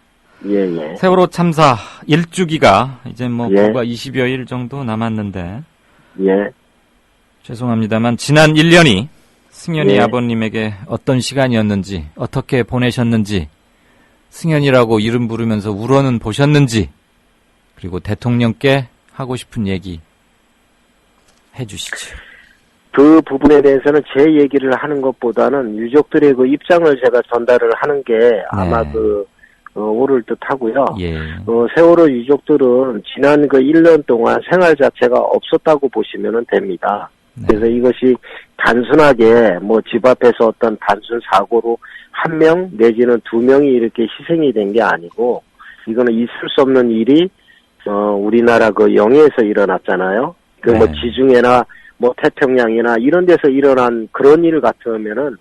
예. 세월호 참사 1주기가 이제 불과 20여일 정도 남았는데 죄송합니다만 지난 1년이 승현이 아버님에게 어떤 시간이었는지 어떻게 보내셨는지 승현이라고 이름 부르면서 울어는 보셨는지 그리고 대통령께 하고 싶은 얘기 해주시죠. 그 부분에 대해서는 제 얘기를 하는 것보다는 유족들의 그 입장을 제가 전달을 하는 게 아마 옳을 듯 하고요. 세월호 유족들은 지난 1년 동안 생활 자체가 없었다고 보시면 됩니다. 그래서 이것이 단순하게 집 앞에서 어떤 단순 사고로 한 명 내지는 두 명이 이렇게 희생이 된 게 아니고 이거는 있을 수 없는 일이 우리나라 영해에서 일어났잖아요. 지중해나 태평양이나 이런 데서 일어난 그런 일 같으면은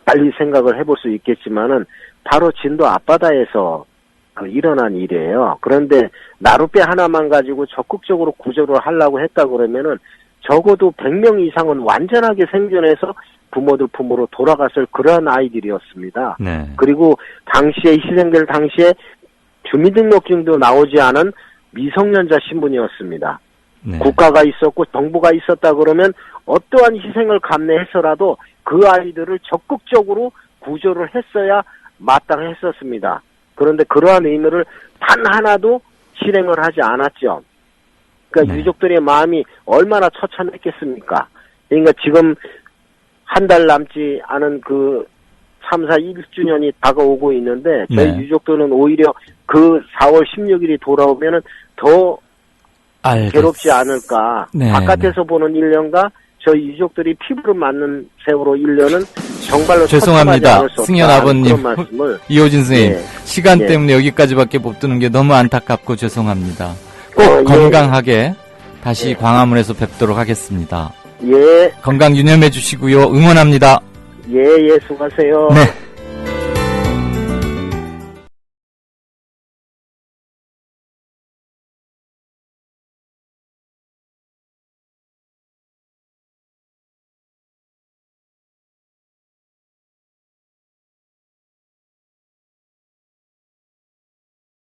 빨리 생각을 해볼 수 있겠지만은 바로 진도 앞바다에서 일어난 일이에요. 그런데 나룻배 하나만 가지고 적극적으로 구조를 하려고 했다 그러면은 적어도 100명 이상은 완전하게 생존해서 부모들 품으로 돌아갔을 그러한 아이들이었습니다. 그리고 희생될 당시에 주민등록증도 나오지 않은 미성년자 신분이었습니다. 국가가 있었고 정부가 있었다 그러면 어떠한 희생을 감내해서라도 그 아이들을 적극적으로 구조를 했어야 마땅했었습니다. 그런데 그러한 의무를 단 하나도 실행을 하지 않았죠. 그러니까 유족들의 마음이 얼마나 처참했겠습니까? 그러니까 지금 한 달 남지 않은 참사 1주년이 다가오고 있는데 저희 네. 유족들은 오히려 그 4월 16일이 돌아오면은 더 괴롭지 않을까. 네, 바깥에서 보는 1년과 저희 유족들이 피부를 맞는 세월호 1년은 정말로 죄송합니다. 승현 아버님, 그런 말씀을. 이호진 선생님. 예. 시간 예. 때문에 여기까지밖에 못 드는 게 너무 안타깝고 죄송합니다. 꼭 건강하게 다시 광화문에서 뵙도록 하겠습니다. 예. 건강 유념해 주시고요. 응원합니다. 예, 수고하세요. 네.